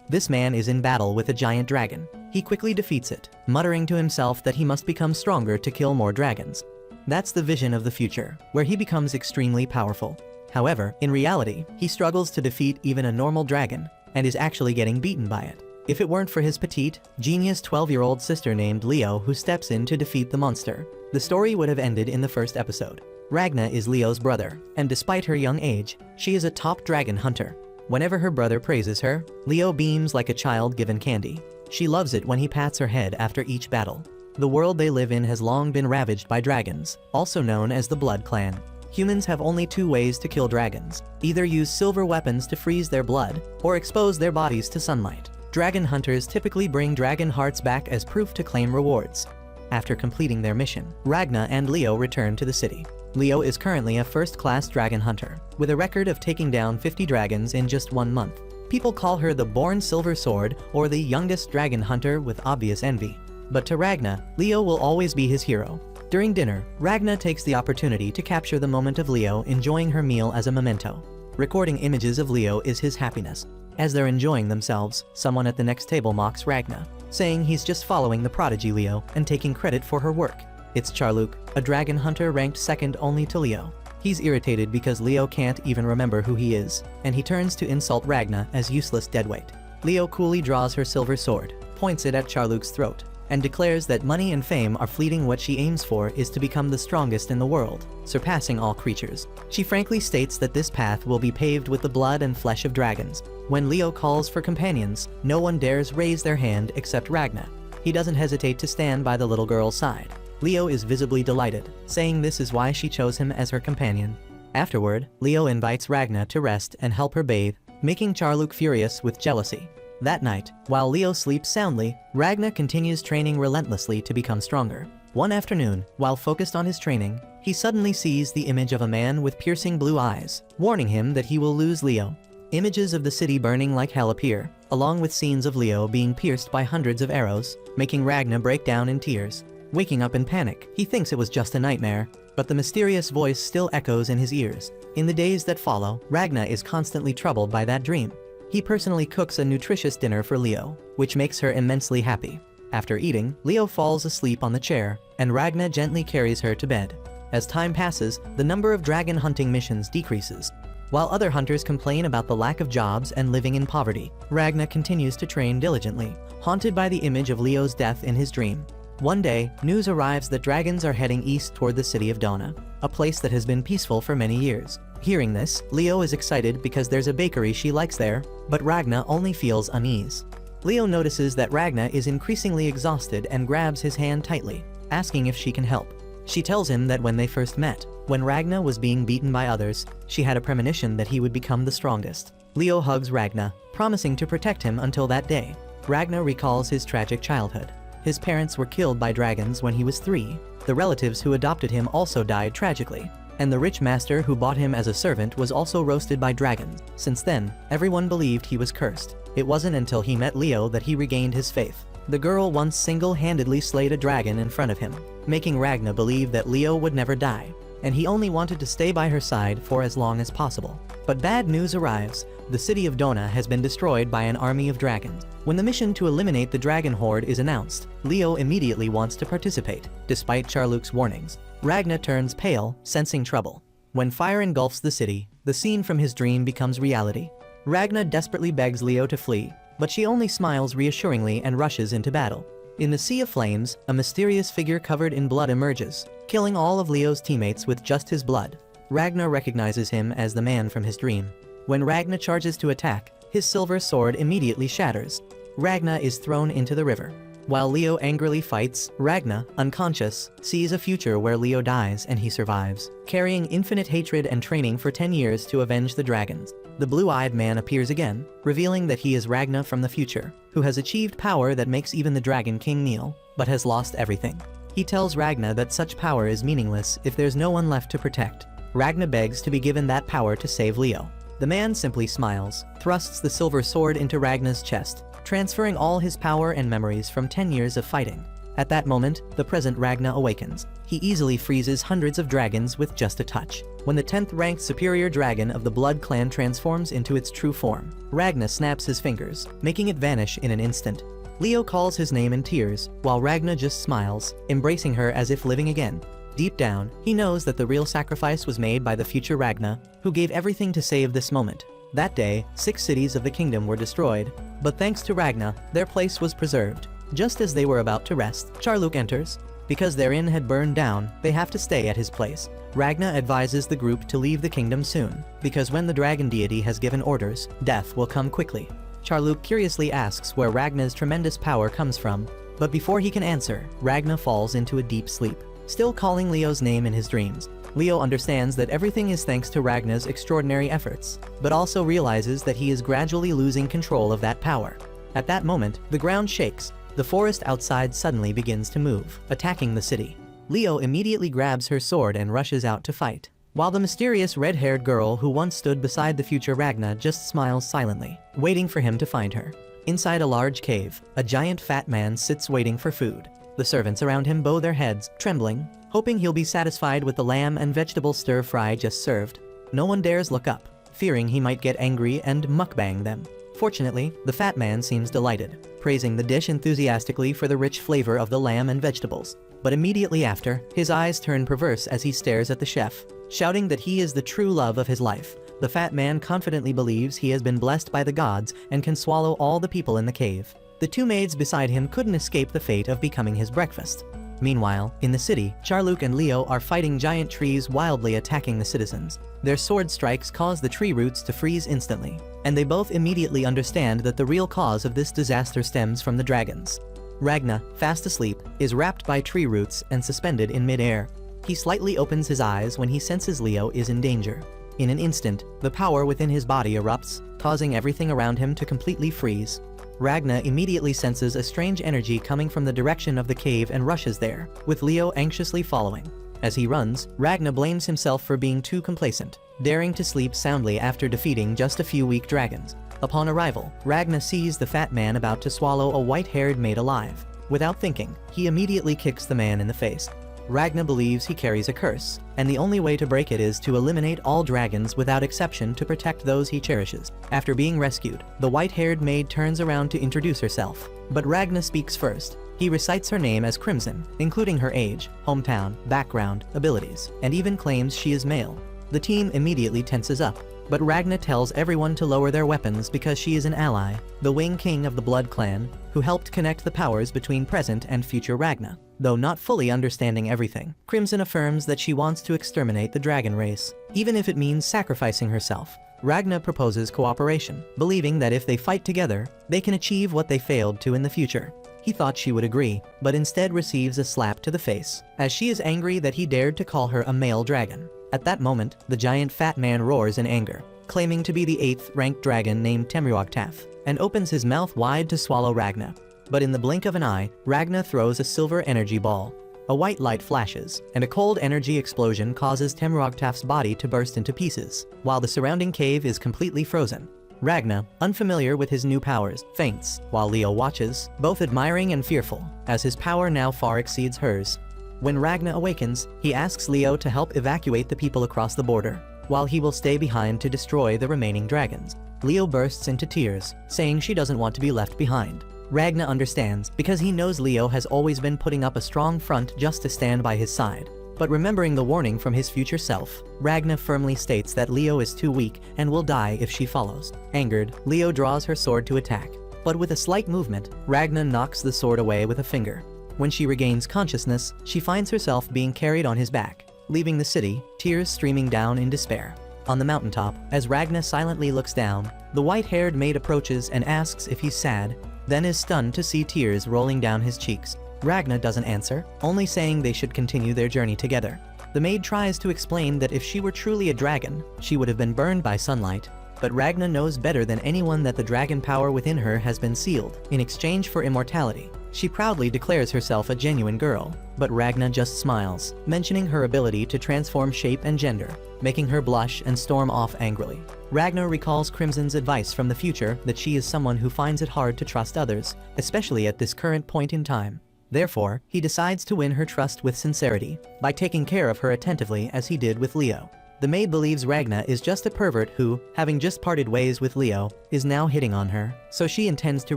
This man is in battle with a giant dragon. He quickly defeats it, muttering to himself that he must become stronger to kill more dragons. That's the vision of the future, where he becomes extremely powerful. However, in reality, he struggles to defeat even a normal dragon, and is actually getting beaten by it. If it weren't for his petite, genius 12-year-old sister named Leo who steps in to defeat the monster, the story would have ended in the first episode. Ragna is Leo's brother, and despite her young age, she is a top dragon hunter. Whenever her brother praises her, Leo beams like a child given candy. She loves it when he pats her head after each battle. The world they live in has long been ravaged by dragons, also known as the Blood Clan. Humans have only two ways to kill dragons: either use silver weapons to freeze their blood, or expose their bodies to sunlight. Dragon hunters typically bring dragon hearts back as proof to claim rewards. After completing their mission, Ragna and Leo return to the city. Leo is currently a first-class dragon hunter, with a record of taking down 50 dragons in just 1 month. People call her the Born Silver Sword or the youngest dragon hunter with obvious envy. But to Ragna, Leo will always be his hero. During dinner, Ragna takes the opportunity to capture the moment of Leo enjoying her meal as a memento. Recording images of Leo is his happiness. As they're enjoying themselves, someone at the next table mocks Ragna, saying he's just following the prodigy Leo and taking credit for her work. It's Charluk, a dragon hunter ranked second only to Leo. He's irritated because Leo can't even remember who he is, and he turns to insult Ragna as useless deadweight. Leo coolly draws her silver sword, points it at Charluk's throat, and declares that money and fame are fleeting. What she aims for is to become the strongest in the world, surpassing all creatures. She frankly states that this path will be paved with the blood and flesh of dragons. When Leo calls for companions, no one dares raise their hand except Ragna. He doesn't hesitate to stand by the little girl's side. Leo is visibly delighted, saying this is why she chose him as her companion. Afterward, Leo invites Ragna to rest and help her bathe, making Charluk furious with jealousy. That night, while Leo sleeps soundly, Ragna continues training relentlessly to become stronger. One afternoon, while focused on his training, he suddenly sees the image of a man with piercing blue eyes, warning him that he will lose Leo. Images of the city burning like hell appear, along with scenes of Leo being pierced by hundreds of arrows, making Ragna break down in tears. Waking up in panic, he thinks it was just a nightmare, but the mysterious voice still echoes in his ears. In the days that follow, Ragna is constantly troubled by that dream. He personally cooks a nutritious dinner for Leo, which makes her immensely happy. After eating, Leo falls asleep on the chair, and Ragna gently carries her to bed. As time passes, the number of dragon hunting missions decreases. While other hunters complain about the lack of jobs and living in poverty, Ragna continues to train diligently, haunted by the image of Leo's death in his dream. One day, news arrives that dragons are heading east toward the city of Dona, a place that has been peaceful for many years. Hearing this, Leo is excited because there's a bakery she likes there, but Ragna only feels unease. Leo notices that Ragna is increasingly exhausted and grabs his hand tightly, asking if she can help. She tells him that when they first met, when Ragna was being beaten by others, she had a premonition that he would become the strongest. Leo hugs Ragna, promising to protect him until that day. Ragna recalls his tragic childhood. His parents were killed by dragons when he was 3. The relatives who adopted him also died tragically, and the rich master who bought him as a servant was also roasted by dragons. Since then, everyone believed he was cursed. It wasn't until he met Leo that he regained his faith. The girl once single-handedly slayed a dragon in front of him, making Ragna believe that Leo would never die, and he only wanted to stay by her side for as long as possible. But bad news arrives. The city of Dona has been destroyed by an army of dragons. When the mission to eliminate the dragon horde is announced, Leo immediately wants to participate, despite Charluk's warnings. Ragna turns pale, sensing trouble. When fire engulfs the city, the scene from his dream becomes reality. Ragna desperately begs Leo to flee, but she only smiles reassuringly and rushes into battle. In the sea of flames, a mysterious figure covered in blood emerges, killing all of Leo's teammates with just his blood. Ragna recognizes him as the man from his dream. When Ragna charges to attack, his silver sword immediately shatters. Ragna is thrown into the river. While Leo angrily fights, Ragna, unconscious, sees a future where Leo dies and he survives, carrying infinite hatred and training for 10 years to avenge the dragons. The blue-eyed man appears again, revealing that he is Ragna from the future, who has achieved power that makes even the Dragon King kneel, but has lost everything. He tells Ragna that such power is meaningless if there's no one left to protect. Ragna begs to be given that power to save Leo. The man simply smiles, thrusts the silver sword into Ragna's chest, transferring all his power and memories from 10 years of fighting. At that moment, the present Ragna awakens. He easily freezes hundreds of dragons with just a touch. When the 10th ranked superior dragon of the Blood Clan transforms into its true form, Ragna snaps his fingers, making it vanish in an instant. Leo calls his name in tears, while Ragna just smiles, embracing her as if living again. Deep down, he knows that the real sacrifice was made by the future Ragna, who gave everything to save this moment. That day, 6 cities of the kingdom were destroyed, but thanks to Ragna, their place was preserved. Just as they were about to rest, Charluk enters. Because their inn had burned down, they have to stay at his place. Ragna advises the group to leave the kingdom soon, because when the dragon deity has given orders, death will come quickly. Charluk curiously asks where Ragna's tremendous power comes from, but before he can answer, Ragna falls into a deep sleep, still calling Leo's name in his dreams. Leo understands that everything is thanks to Ragna's extraordinary efforts, but also realizes that he is gradually losing control of that power. At that moment, the ground shakes. The forest outside suddenly begins to move, attacking the city. Leo immediately grabs her sword and rushes out to fight, while the mysterious red-haired girl who once stood beside the future Ragna just smiles silently, waiting for him to find her. Inside a large cave, a giant fat man sits waiting for food. The servants around him bow their heads, trembling, hoping he'll be satisfied with the lamb and vegetable stir-fry just served. No one dares look up, fearing he might get angry and mukbang them. Fortunately, the fat man seems delighted, praising the dish enthusiastically for the rich flavor of the lamb and vegetables. But immediately after, his eyes turn perverse as he stares at the chef, shouting that he is the true love of his life. The fat man confidently believes he has been blessed by the gods and can swallow all the people in the cave. The 2 maids beside him couldn't escape the fate of becoming his breakfast. Meanwhile, in the city, Charluk and Leo are fighting giant trees wildly attacking the citizens. Their sword strikes cause the tree roots to freeze instantly, and they both immediately understand that the real cause of this disaster stems from the dragons. Ragna, fast asleep, is wrapped by tree roots and suspended in mid-air. He slightly opens his eyes when he senses Leo is in danger. In an instant, the power within his body erupts, causing everything around him to completely freeze. Ragna immediately senses a strange energy coming from the direction of the cave and rushes there, with Leo anxiously following. As he runs, Ragna blames himself for being too complacent, daring to sleep soundly after defeating just a few weak dragons. Upon arrival, Ragna sees the fat man about to swallow a white-haired maid alive. Without thinking, he immediately kicks the man in the face. Ragna believes he carries a curse, and the only way to break it is to eliminate all dragons without exception to protect those he cherishes. After being rescued, the white-haired maid turns around to introduce herself, but Ragna speaks first. He recites her name as Crimson, including her age, hometown, background, abilities, and even claims she is male. The team immediately tenses up, but Ragna tells everyone to lower their weapons because she is an ally, the Wing King of the Blood Clan, who helped connect the powers between present and future Ragna. Though not fully understanding everything, Crimson affirms that she wants to exterminate the dragon race, even if it means sacrificing herself. Ragna proposes cooperation, believing that if they fight together, they can achieve what they failed to in the future. He thought she would agree, but instead receives a slap to the face, as she is angry that he dared to call her a male dragon. At that moment, the giant fat man roars in anger, claiming to be the 8th ranked dragon named Temruogtaf, and opens his mouth wide to swallow Ragna. But in the blink of an eye, Ragna throws a silver energy ball. A white light flashes, and a cold energy explosion causes Temruogtaf's body to burst into pieces, while the surrounding cave is completely frozen. Ragna, unfamiliar with his new powers, faints, while Leo watches, both admiring and fearful, as his power now far exceeds hers. When Ragna awakens, he asks Leo to help evacuate the people across the border, while he will stay behind to destroy the remaining dragons. Leo bursts into tears, saying she doesn't want to be left behind. Ragna understands, because he knows Leo has always been putting up a strong front just to stand by his side. But remembering the warning from his future self, Ragna firmly states that Leo is too weak and will die if she follows. Angered, Leo draws her sword to attack. But with a slight movement, Ragna knocks the sword away with a finger. When she regains consciousness, she finds herself being carried on his back, leaving the city, tears streaming down in despair. On the mountaintop, as Ragna silently looks down, the white-haired maid approaches and asks if he's sad, then is stunned to see tears rolling down his cheeks. Ragna doesn't answer, only saying they should continue their journey together. The maid tries to explain that if she were truly a dragon, she would have been burned by sunlight, but Ragna knows better than anyone that the dragon power within her has been sealed, in exchange for immortality. She proudly declares herself a genuine girl, but Ragna just smiles, mentioning her ability to transform shape and gender, making her blush and storm off angrily. Ragna recalls Crimson's advice from the future that she is someone who finds it hard to trust others, especially at this current point in time. Therefore, he decides to win her trust with sincerity by taking care of her attentively as he did with Leo. The maid believes Ragna is just a pervert who, having just parted ways with Leo, is now hitting on her, so she intends to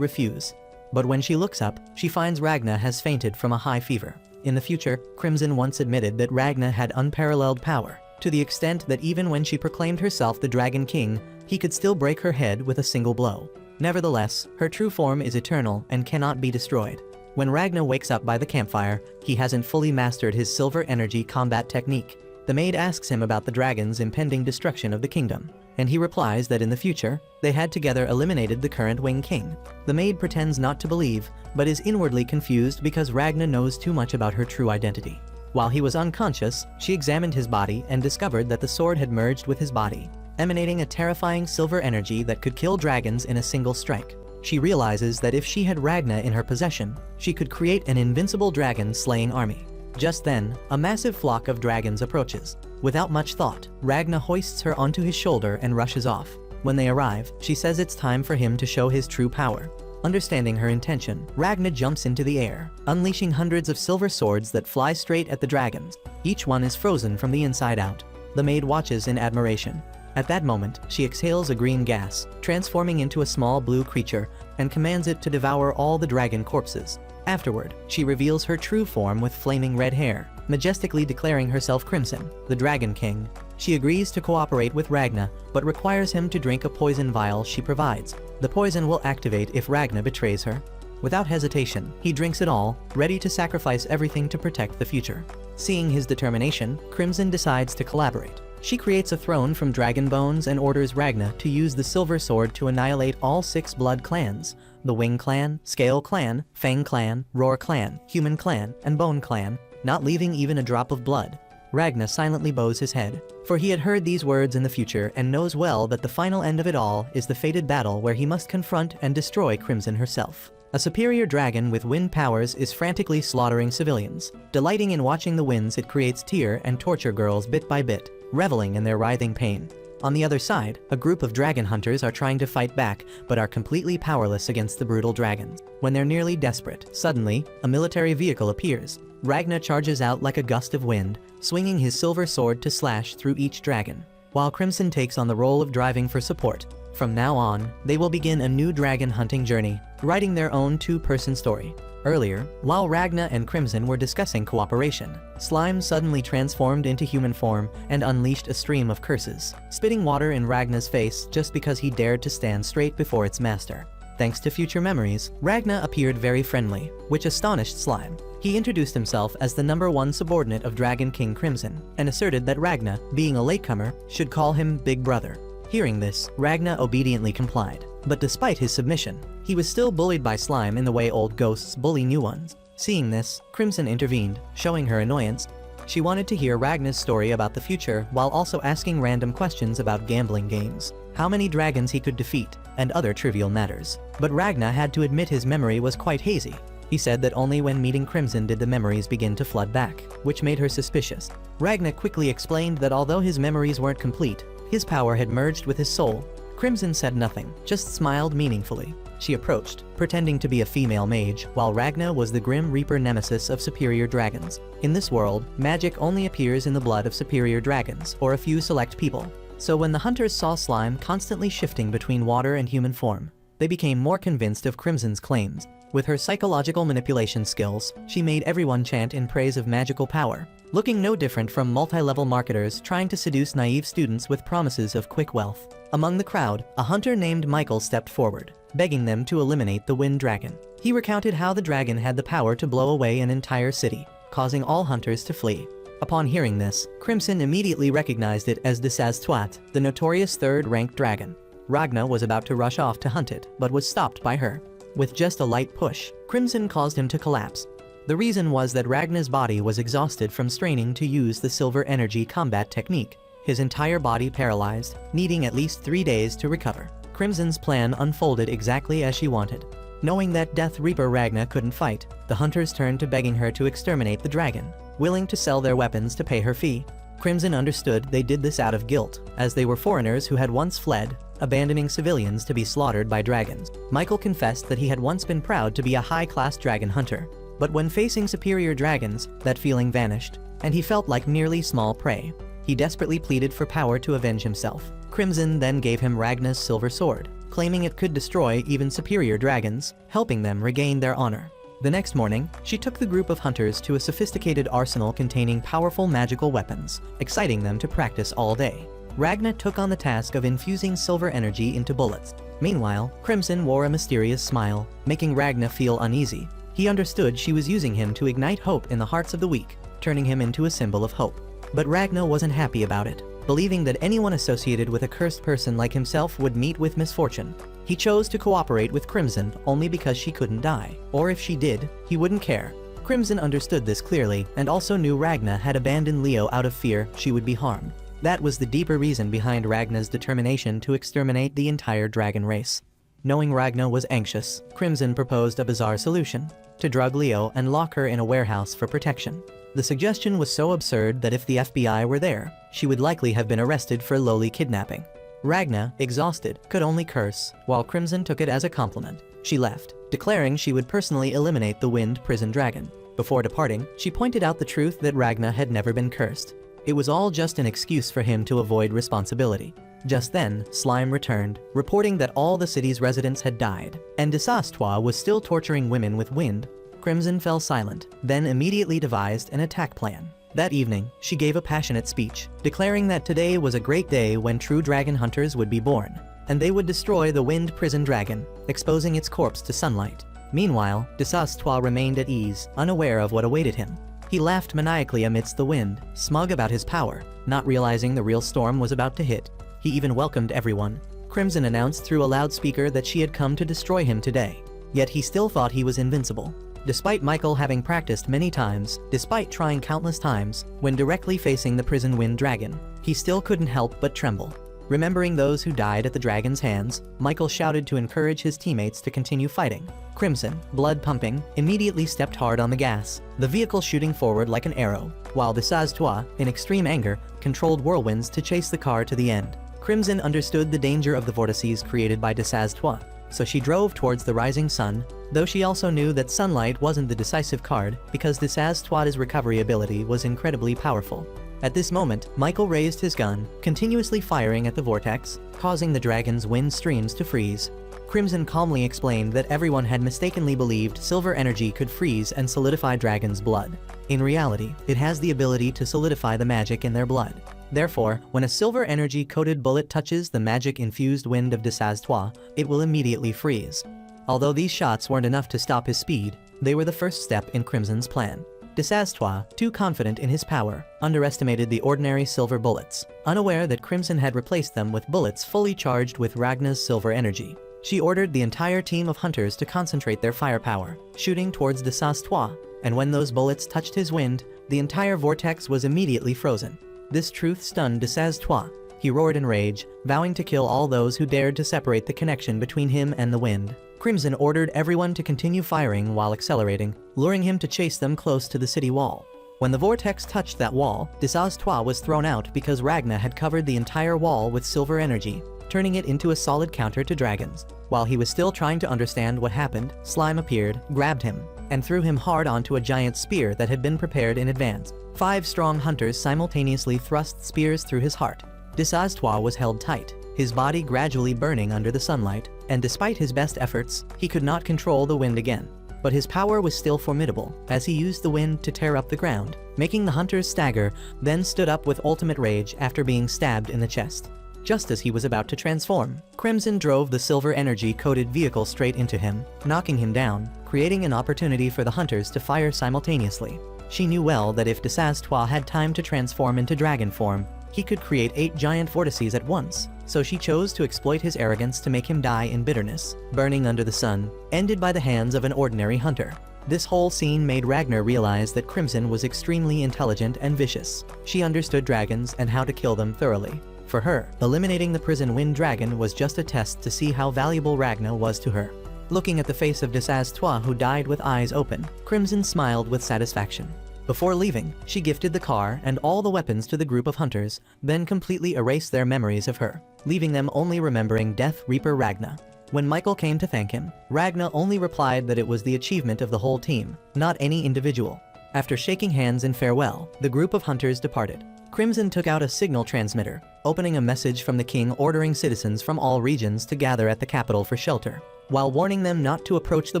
refuse. But when she looks up, she finds Ragna has fainted from a high fever. In the future, Crimson once admitted that Ragna had unparalleled power, to the extent that even when she proclaimed herself the Dragon King, he could still break her head with a single blow. Nevertheless, her true form is eternal and cannot be destroyed. When Ragna wakes up by the campfire, he hasn't fully mastered his silver energy combat technique. The maid asks him about the dragon's impending destruction of the kingdom, and he replies that in the future, they had together eliminated the current Wing King. The maid pretends not to believe, but is inwardly confused because Ragna knows too much about her true identity. While he was unconscious, she examined his body and discovered that the sword had merged with his body, emanating a terrifying silver energy that could kill dragons in a single strike. She realizes that if she had Ragna in her possession, she could create an invincible dragon-slaying army. Just then, a massive flock of dragons approaches. Without much thought, Ragna hoists her onto his shoulder and rushes off. When they arrive, she says it's time for him to show his true power. Understanding her intention, Ragna jumps into the air, unleashing hundreds of silver swords that fly straight at the dragons. Each one is frozen from the inside out. The maid watches in admiration. At that moment, she exhales a green gas, transforming into a small blue creature, and commands it to devour all the dragon corpses. Afterward, she reveals her true form with flaming red hair, majestically declaring herself Crimson, the Dragon King. She agrees to cooperate with Ragna, but requires him to drink a poison vial she provides. The poison will activate if Ragna betrays her. Without hesitation, he drinks it all, ready to sacrifice everything to protect the future. Seeing his determination, Crimson decides to collaborate. She creates a throne from dragon bones and orders Ragna to use the silver sword to annihilate all 6 blood clans: the Wing Clan, Scale Clan, Fang Clan, Roar Clan, Human Clan, and Bone Clan, not leaving even a drop of blood. Ragna silently bows his head, for he had heard these words in the future and knows well that the final end of it all is the fated battle where he must confront and destroy Crimson herself. A superior dragon with wind powers is frantically slaughtering civilians. Delighting in watching the winds it creates tear and torture girls bit by bit, reveling in their writhing pain. On the other side, a group of dragon hunters are trying to fight back, but are completely powerless against the brutal dragons. When they're nearly desperate, suddenly, a military vehicle appears. Ragna charges out like a gust of wind, swinging his silver sword to slash through each dragon, while Crimson takes on the role of driving for support. From now on, they will begin a new dragon hunting journey, writing their own 2-person story. Earlier, while Ragna and Crimson were discussing cooperation, Slime suddenly transformed into human form and unleashed a stream of curses, spitting water in Ragna's face just because he dared to stand straight before its master. Thanks to future memories, Ragna appeared very friendly, which astonished Slime. He introduced himself as the #1 subordinate of Dragon King Crimson, and asserted that Ragna, being a latecomer, should call him Big Brother. Hearing this, Ragna obediently complied. But despite his submission, he was still bullied by Slime in the way old ghosts bully new ones. Seeing this, Crimson intervened, showing her annoyance. She wanted to hear Ragna's story about the future while also asking random questions about gambling games, how many dragons he could defeat, and other trivial matters. But Ragna had to admit his memory was quite hazy. He said that only when meeting Crimson did the memories begin to flood back, which made her suspicious. Ragna quickly explained that although his memories weren't complete, his power had merged with his soul. Crimson said nothing, just smiled meaningfully. She approached, pretending to be a female mage, while Ragna was the Grim Reaper nemesis of superior dragons. In this world, magic only appears in the blood of superior dragons, or a few select people. So when the hunters saw Slime constantly shifting between water and human form, they became more convinced of Crimson's claims. With her psychological manipulation skills, she made everyone chant in praise of magical power, looking no different from multi-level marketers trying to seduce naive students with promises of quick wealth. Among the crowd, a hunter named Michael stepped forward, begging them to eliminate the Wind Dragon. He recounted how the dragon had the power to blow away an entire city, causing all hunters to flee. Upon hearing this, Crimson immediately recognized it as Dazwa, the notorious 3rd-ranked dragon. Ragna was about to rush off to hunt it, but was stopped by her. With just a light push, Crimson caused him to collapse. The reason was that Ragna's body was exhausted from straining to use the silver energy combat technique, his entire body paralyzed, needing at least 3 days to recover. Crimson's plan unfolded exactly as she wanted. Knowing that Death Reaper Ragna couldn't fight, the hunters turned to begging her to exterminate the dragon, willing to sell their weapons to pay her fee. Crimson understood they did this out of guilt, as they were foreigners who had once fled, abandoning civilians to be slaughtered by dragons. Michael confessed that he had once been proud to be a high-class dragon hunter. But when facing superior dragons, that feeling vanished, and he felt like merely small prey. He desperately pleaded for power to avenge himself. Crimson then gave him Ragna's silver sword, claiming it could destroy even superior dragons, helping them regain their honor. The next morning, she took the group of hunters to a sophisticated arsenal containing powerful magical weapons, exciting them to practice all day. Ragna took on the task of infusing silver energy into bullets. Meanwhile, Crimson wore a mysterious smile, making Ragna feel uneasy. He understood she was using him to ignite hope in the hearts of the weak, turning him into a symbol of hope. But Ragna wasn't happy about it, believing that anyone associated with a cursed person like himself would meet with misfortune. He chose to cooperate with Crimson only because she couldn't die, or if she did, he wouldn't care. Crimson understood this clearly and also knew Ragna had abandoned Leo out of fear she would be harmed. That was the deeper reason behind Ragna's determination to exterminate the entire dragon race. Knowing Ragna was anxious, Crimson proposed a bizarre solution: to drug Leo and lock her in a warehouse for protection. The suggestion was so absurd that if the FBI were there, she would likely have been arrested for lowly kidnapping. Ragna, exhausted, could only curse, while Crimson took it as a compliment. She left, declaring she would personally eliminate the Wind Prison Dragon. Before departing, she pointed out the truth that Ragna had never been cursed. It was all just an excuse for him to avoid responsibility. Just then, Slime returned, reporting that all the city's residents had died, and Desastre was still torturing women with wind. Crimson fell silent, then immediately devised an attack plan. That evening, she gave a passionate speech, declaring that today was a great day when true dragon hunters would be born, and they would destroy the Wind Prison Dragon, exposing its corpse to sunlight. Meanwhile, Desastre remained at ease, unaware of what awaited him. He laughed maniacally amidst the wind, smug about his power, not realizing the real storm was about to hit. He even welcomed everyone. Crimson announced through a loudspeaker that she had come to destroy him today. Yet he still thought he was invincible. Despite Michael having practiced many times, despite trying countless times, when directly facing the prison wind dragon, he still couldn't help but tremble. Remembering those who died at the dragon's hands, Michael shouted to encourage his teammates to continue fighting. Crimson, blood pumping, immediately stepped hard on the gas, the vehicle shooting forward like an arrow, while Desastre, in extreme anger, controlled whirlwinds to chase the car to the end. Crimson understood the danger of the vortices created by Desastre, so she drove towards the rising sun, though she also knew that sunlight wasn't the decisive card because Desastre's recovery ability was incredibly powerful. At this moment, Michael raised his gun, continuously firing at the vortex, causing the dragon's wind streams to freeze. Crimson calmly explained that everyone had mistakenly believed silver energy could freeze and solidify dragons' blood. In reality, it has the ability to solidify the magic in their blood. Therefore, when a silver energy-coated bullet touches the magic-infused wind of Desastre, it will immediately freeze. Although these shots weren't enough to stop his speed, they were the first step in Crimson's plan. Desastre, too confident in his power, underestimated the ordinary silver bullets, unaware that Crimson had replaced them with bullets fully charged with Ragna's silver energy. She ordered the entire team of hunters to concentrate their firepower, shooting towards Desastre, and when those bullets touched his wind, the entire vortex was immediately frozen. This truth stunned Desastre. He roared in rage, vowing to kill all those who dared to separate the connection between him and the wind. Crimson ordered everyone to continue firing while accelerating, luring him to chase them close to the city wall. When the vortex touched that wall, Desastre was thrown out because Ragna had covered the entire wall with silver energy, turning it into a solid counter to dragons. While he was still trying to understand what happened, Slime appeared, grabbed him, and threw him hard onto a giant spear that had been prepared in advance. 5 strong hunters simultaneously thrust spears through his heart. Desastre was held tight, his body gradually burning under the sunlight, and despite his best efforts, he could not control the wind again. But his power was still formidable, as he used the wind to tear up the ground, making the hunters stagger, then stood up with ultimate rage after being stabbed in the chest. Just as he was about to transform, Crimson drove the silver energy-coated vehicle straight into him, knocking him down, creating an opportunity for the hunters to fire simultaneously. She knew well that if Desastre had time to transform into dragon form, he could create 8 giant vortices at once, so she chose to exploit his arrogance to make him die in bitterness, burning under the sun, ended by the hands of an ordinary hunter. This whole scene made Ragnar realize that Crimson was extremely intelligent and vicious. She understood dragons and how to kill them thoroughly. For her, eliminating the prison wind dragon was just a test to see how valuable Ragnar was to her. Looking at the face of Desastre, who died with eyes open, Crimson smiled with satisfaction. Before leaving, she gifted the car and all the weapons to the group of hunters, then completely erased their memories of her, leaving them only remembering Death Reaper Ragna. When Michael came to thank him, Ragnar only replied that it was the achievement of the whole team, not any individual. After shaking hands in farewell, the group of hunters departed. Crimson took out a signal transmitter, opening a message from the king ordering citizens from all regions to gather at the capital for shelter, while warning them not to approach the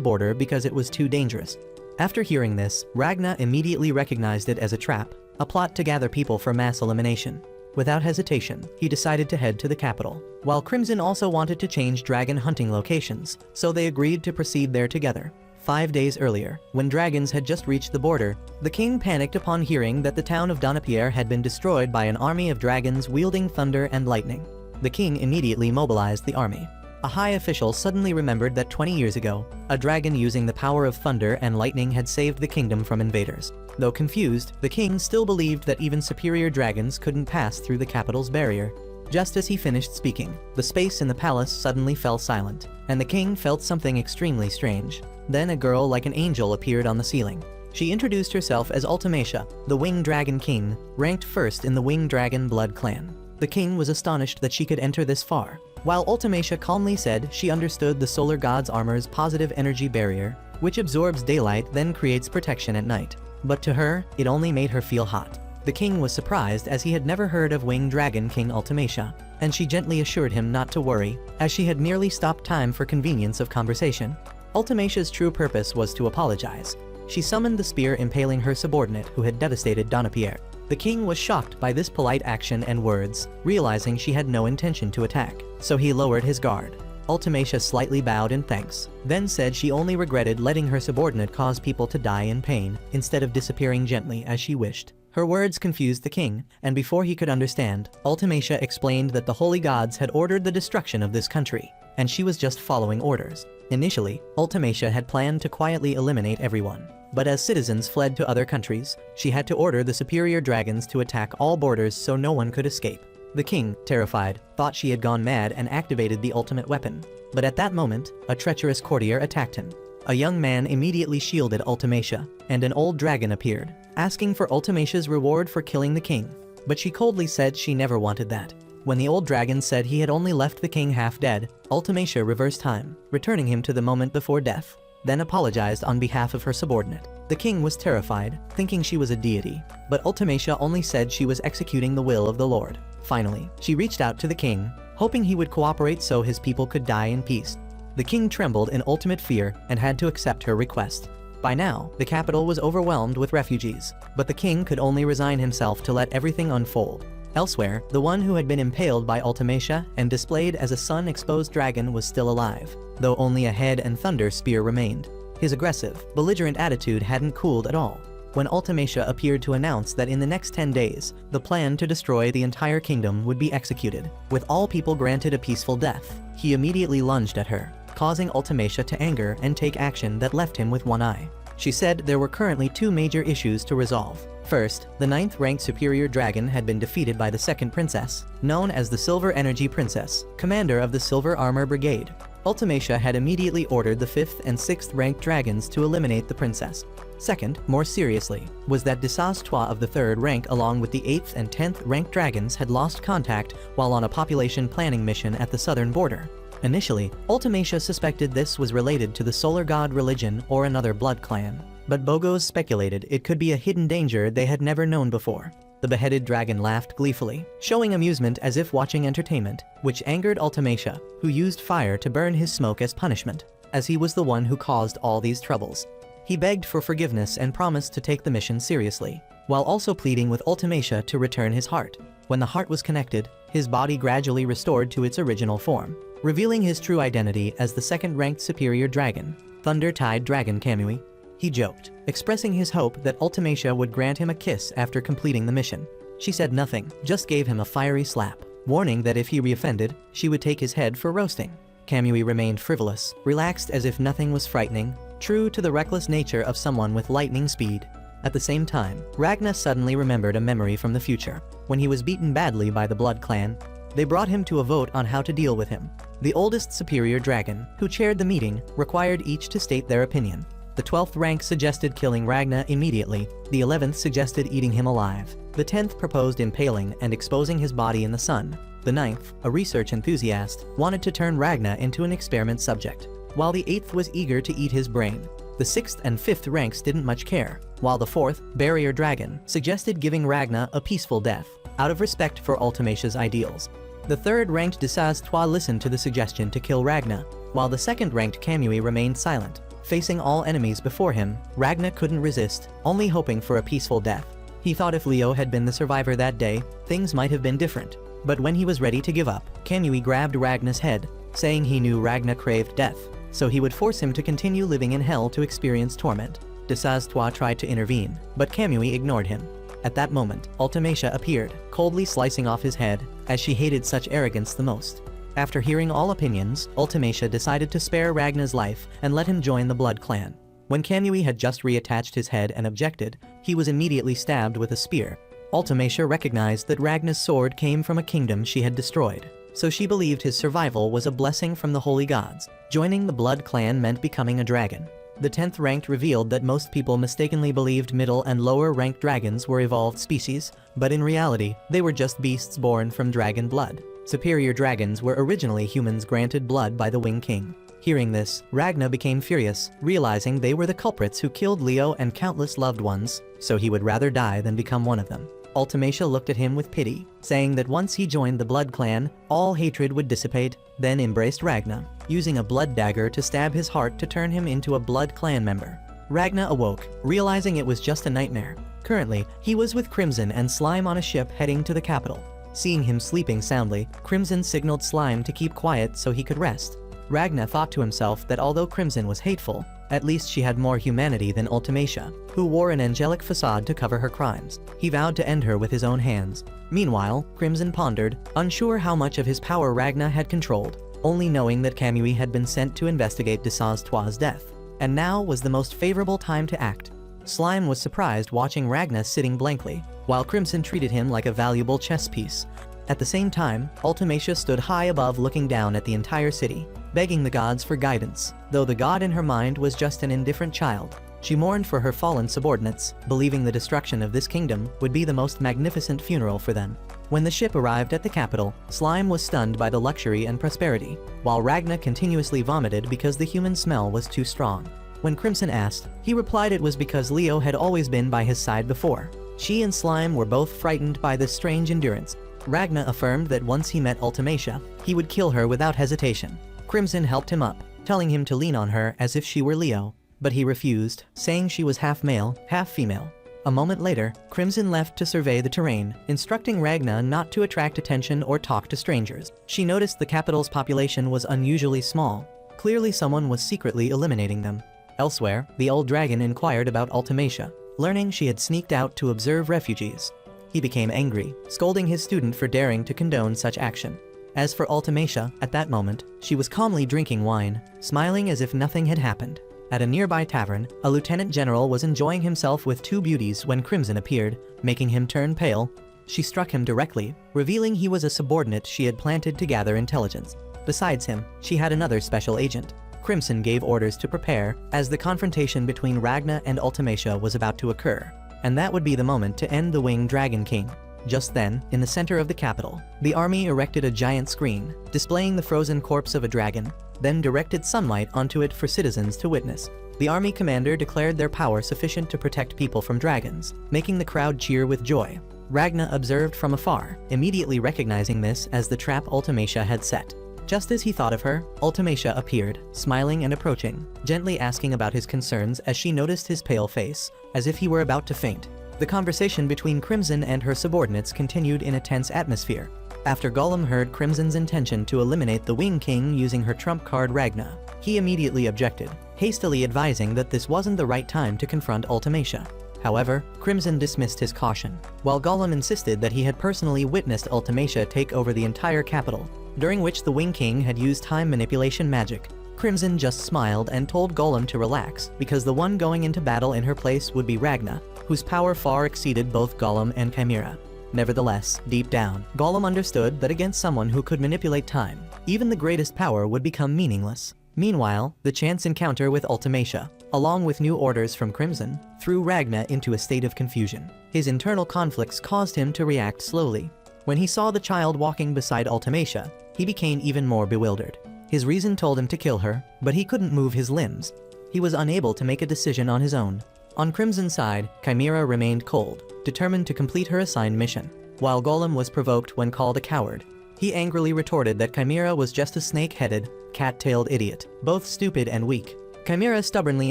border because it was too dangerous. After hearing this, Ragnar immediately recognized it as a trap, a plot to gather people for mass elimination. Without hesitation, he decided to head to the capital, while Crimson also wanted to change dragon hunting locations, so they agreed to proceed there together. 5 days earlier, when dragons had just reached the border, the king panicked upon hearing that the town of Donapierre had been destroyed by an army of dragons wielding thunder and lightning. The king immediately mobilized the army. A high official suddenly remembered that 20 years ago, a dragon using the power of thunder and lightning had saved the kingdom from invaders. Though confused, the king still believed that even superior dragons couldn't pass through the capital's barrier. Just as he finished speaking, the space in the palace suddenly fell silent, and the king felt something extremely strange. Then a girl like an angel appeared on the ceiling. She introduced herself as Ultimacia, the Winged Dragon King, ranked first in the Winged Dragon Blood Clan. The king was astonished that she could enter this far, while Ultimacia calmly said she understood the solar god's armor's positive energy barrier, which absorbs daylight then creates protection at night. But to her, it only made her feel hot. The king was surprised as he had never heard of Winged Dragon King Ultimacia, and she gently assured him not to worry, as she had merely stopped time for convenience of conversation. Ultimacia's true purpose was to apologize. She summoned the spear impaling her subordinate who had devastated Donapierre. The king was shocked by this polite action and words, realizing she had no intention to attack, so he lowered his guard. Ultimacia slightly bowed in thanks, then said she only regretted letting her subordinate cause people to die in pain, instead of disappearing gently as she wished. Her words confused the king, and before he could understand, Ultimacia explained that the holy gods had ordered the destruction of this country, and she was just following orders. Initially, Ultimacia had planned to quietly eliminate everyone, but as citizens fled to other countries, she had to order the superior dragons to attack all borders so no one could escape. The king, terrified, thought she had gone mad and activated the ultimate weapon. But at that moment, a treacherous courtier attacked him. A young man immediately shielded Ultimacia, and an old dragon appeared, asking for Ultimacia's reward for killing the king. But she coldly said she never wanted that. When the old dragon said he had only left the king half dead, Ultimacia reversed time, returning him to the moment before death, then apologized on behalf of her subordinate. The king was terrified, thinking she was a deity, but Ultimacia only said she was executing the will of the Lord. Finally, she reached out to the king, hoping he would cooperate so his people could die in peace. The king trembled in ultimate fear and had to accept her request. By now, the capital was overwhelmed with refugees, but the king could only resign himself to let everything unfold. Elsewhere, the one who had been impaled by Ultimacia and displayed as a sun-exposed dragon was still alive, though only a head and thunder spear remained. His aggressive, belligerent attitude hadn't cooled at all. When Ultimacia appeared to announce that in the next 10 days, the plan to destroy the entire kingdom would be executed, with all people granted a peaceful death, he immediately lunged at her, causing Ultimacia to anger and take action that left him with one eye. She said there were currently 2 major issues to resolve. First, the 9th-ranked superior dragon had been defeated by the 2nd princess, known as the Silver Energy Princess, commander of the Silver Armor Brigade. Ultimacia had immediately ordered the 5th and 6th-ranked dragons to eliminate the princess. Second, more seriously, was that Dazwa of the 3rd rank along with the 8th and 10th ranked dragons had lost contact while on a population planning mission at the southern border. Initially, Ultimacia suspected this was related to the solar god religion or another blood clan, but Bogos speculated it could be a hidden danger they had never known before. The beheaded dragon laughed gleefully, showing amusement as if watching entertainment, which angered Ultimacia, who used fire to burn his smoke as punishment, as he was the one who caused all these troubles. He begged for forgiveness and promised to take the mission seriously, while also pleading with Ultimacia to return his heart. When the heart was connected, his body gradually restored to its original form, revealing his true identity as the 2nd-ranked superior dragon, Thunder-Tide Dragon Kamui. He joked, expressing his hope that Ultimacia would grant him a kiss after completing the mission. She said nothing, just gave him a fiery slap, warning that if he reoffended, she would take his head for roasting. Kamui remained frivolous, relaxed as if nothing was frightening, true to the reckless nature of someone with lightning speed. At the same time, Ragnar suddenly remembered a memory from the future. When he was beaten badly by the Blood Clan, they brought him to a vote on how to deal with him. The oldest superior dragon, who chaired the meeting, required each to state their opinion. The 12th rank suggested killing Ragnar immediately, the 11th suggested eating him alive, the The 10th proposed impaling and exposing his body in the sun. The 9th, a research enthusiast, wanted to turn Ragna into an experiment subject, while the 8th was eager to eat his brain. The 6th and 5th ranks didn't much care, while the 4th, Barrier Dragon, suggested giving Ragna a peaceful death, out of respect for Ultimatia's ideals. The 3rd ranked Dazwa listened to the suggestion to kill Ragna, while the 2nd ranked Kamui remained silent. Facing all enemies before him, Ragna couldn't resist, only hoping for a peaceful death. He thought if Leo had been the survivor that day, things might have been different. But when he was ready to give up, Kamui grabbed Ragna's head, saying he knew Ragna craved death, so he would force him to continue living in hell to experience torment. Dazwa tried to intervene, but Kamui ignored him. At that moment, Ultimatia appeared, coldly slicing off his head, as she hated such arrogance the most. After hearing all opinions, Ultimatia decided to spare Ragna's life and let him join the Blood Clan. When Kamui had just reattached his head and objected, he was immediately stabbed with a spear. Ultimatia recognized that Ragna's sword came from a kingdom she had destroyed, so she believed his survival was a blessing from the holy gods. Joining the Blood Clan meant becoming a dragon. The 10th ranked revealed that most people mistakenly believed middle and lower ranked dragons were evolved species, but in reality, they were just beasts born from dragon blood. Superior dragons were originally humans granted blood by the Wing King. Hearing this, Ragna became furious, realizing they were the culprits who killed Leo and countless loved ones, so he would rather die than become one of them. Ultimatia looked at him with pity, saying that once he joined the Blood Clan, all hatred would dissipate, then embraced Ragna, using a blood dagger to stab his heart to turn him into a Blood Clan member. Ragna awoke, realizing it was just a nightmare. Currently, he was with Crimson and Slime on a ship heading to the capital. Seeing him sleeping soundly, Crimson signaled Slime to keep quiet so he could rest. Ragna thought to himself that although Crimson was hateful, at least she had more humanity than Ultimatia, who wore an angelic facade to cover her crimes. He vowed to end her with his own hands. Meanwhile, Crimson pondered, unsure how much of his power Ragna had controlled, only knowing that Kamui had been sent to investigate Dazwa's death, and now was the most favorable time to act. Slime was surprised watching Ragna sitting blankly, while Crimson treated him like a valuable chess piece. At the same time, Ultimatia stood high above looking down at the entire city, begging the gods for guidance. Though the god in her mind was just an indifferent child, she mourned for her fallen subordinates, believing the destruction of this kingdom would be the most magnificent funeral for them. When the ship arrived at the capital, Slime was stunned by the luxury and prosperity, while Ragna continuously vomited because the human smell was too strong. When Crimson asked, he replied it was because Leo had always been by his side before. She and Slime were both frightened by this strange endurance. Ragna affirmed that once he met Ultimatia, he would kill her without hesitation. Crimson helped him up, telling him to lean on her as if she were Leo, but he refused, saying she was half male, half female. A moment later, Crimson left to survey the terrain, instructing Ragna not to attract attention or talk to strangers. She noticed the capital's population was unusually small. Clearly someone was secretly eliminating them. Elsewhere, the old dragon inquired about Ultimatia, learning she had sneaked out to observe refugees. He became angry, scolding his student for daring to condone such action. As for Ultimatia, at that moment, she was calmly drinking wine, smiling as if nothing had happened. At a nearby tavern, a lieutenant general was enjoying himself with two beauties when Crimson appeared, making him turn pale. She struck him directly, revealing he was a subordinate she had planted to gather intelligence. Besides him, she had another special agent. Crimson gave orders to prepare, as the confrontation between Ragna and Ultimatia was about to occur, and that would be the moment to end the Winged Dragon King. Just then, in the center of the capital, the army erected a giant screen, displaying the frozen corpse of a dragon, then directed sunlight onto it for citizens to witness. The army commander declared their power sufficient to protect people from dragons, making the crowd cheer with joy. Ragna observed from afar, immediately recognizing this as the trap Ultimatia had set. Just as he thought of her, Ultimatia appeared, smiling and approaching, gently asking about his concerns as she noticed his pale face, as if he were about to faint. The conversation between Crimson and her subordinates continued in a tense atmosphere. After Gollum heard Crimson's intention to eliminate the Wing King using her trump card Ragna, he immediately objected, hastily advising that this wasn't the right time to confront Ultimatia. However, Crimson dismissed his caution, while Gollum insisted that he had personally witnessed Ultimatia take over the entire capital, during which the Wing King had used time manipulation magic. Crimson just smiled and told Gollum to relax, because the one going into battle in her place would be Ragna, whose power far exceeded both Gollum and Chimera. Nevertheless, deep down, Gollum understood that against someone who could manipulate time, even the greatest power would become meaningless. Meanwhile, the chance encounter with Ultimacia, along with new orders from Crimson, threw Ragnar into a state of confusion. His internal conflicts caused him to react slowly. When he saw the child walking beside Ultimacia, he became even more bewildered. His reason told him to kill her, but he couldn't move his limbs. He was unable to make a decision on his own. On Crimson's side, Chimera remained cold, determined to complete her assigned mission, while Golem was provoked when called a coward. He angrily retorted that Chimera was just a snake-headed, cat-tailed idiot, both stupid and weak. Chimera stubbornly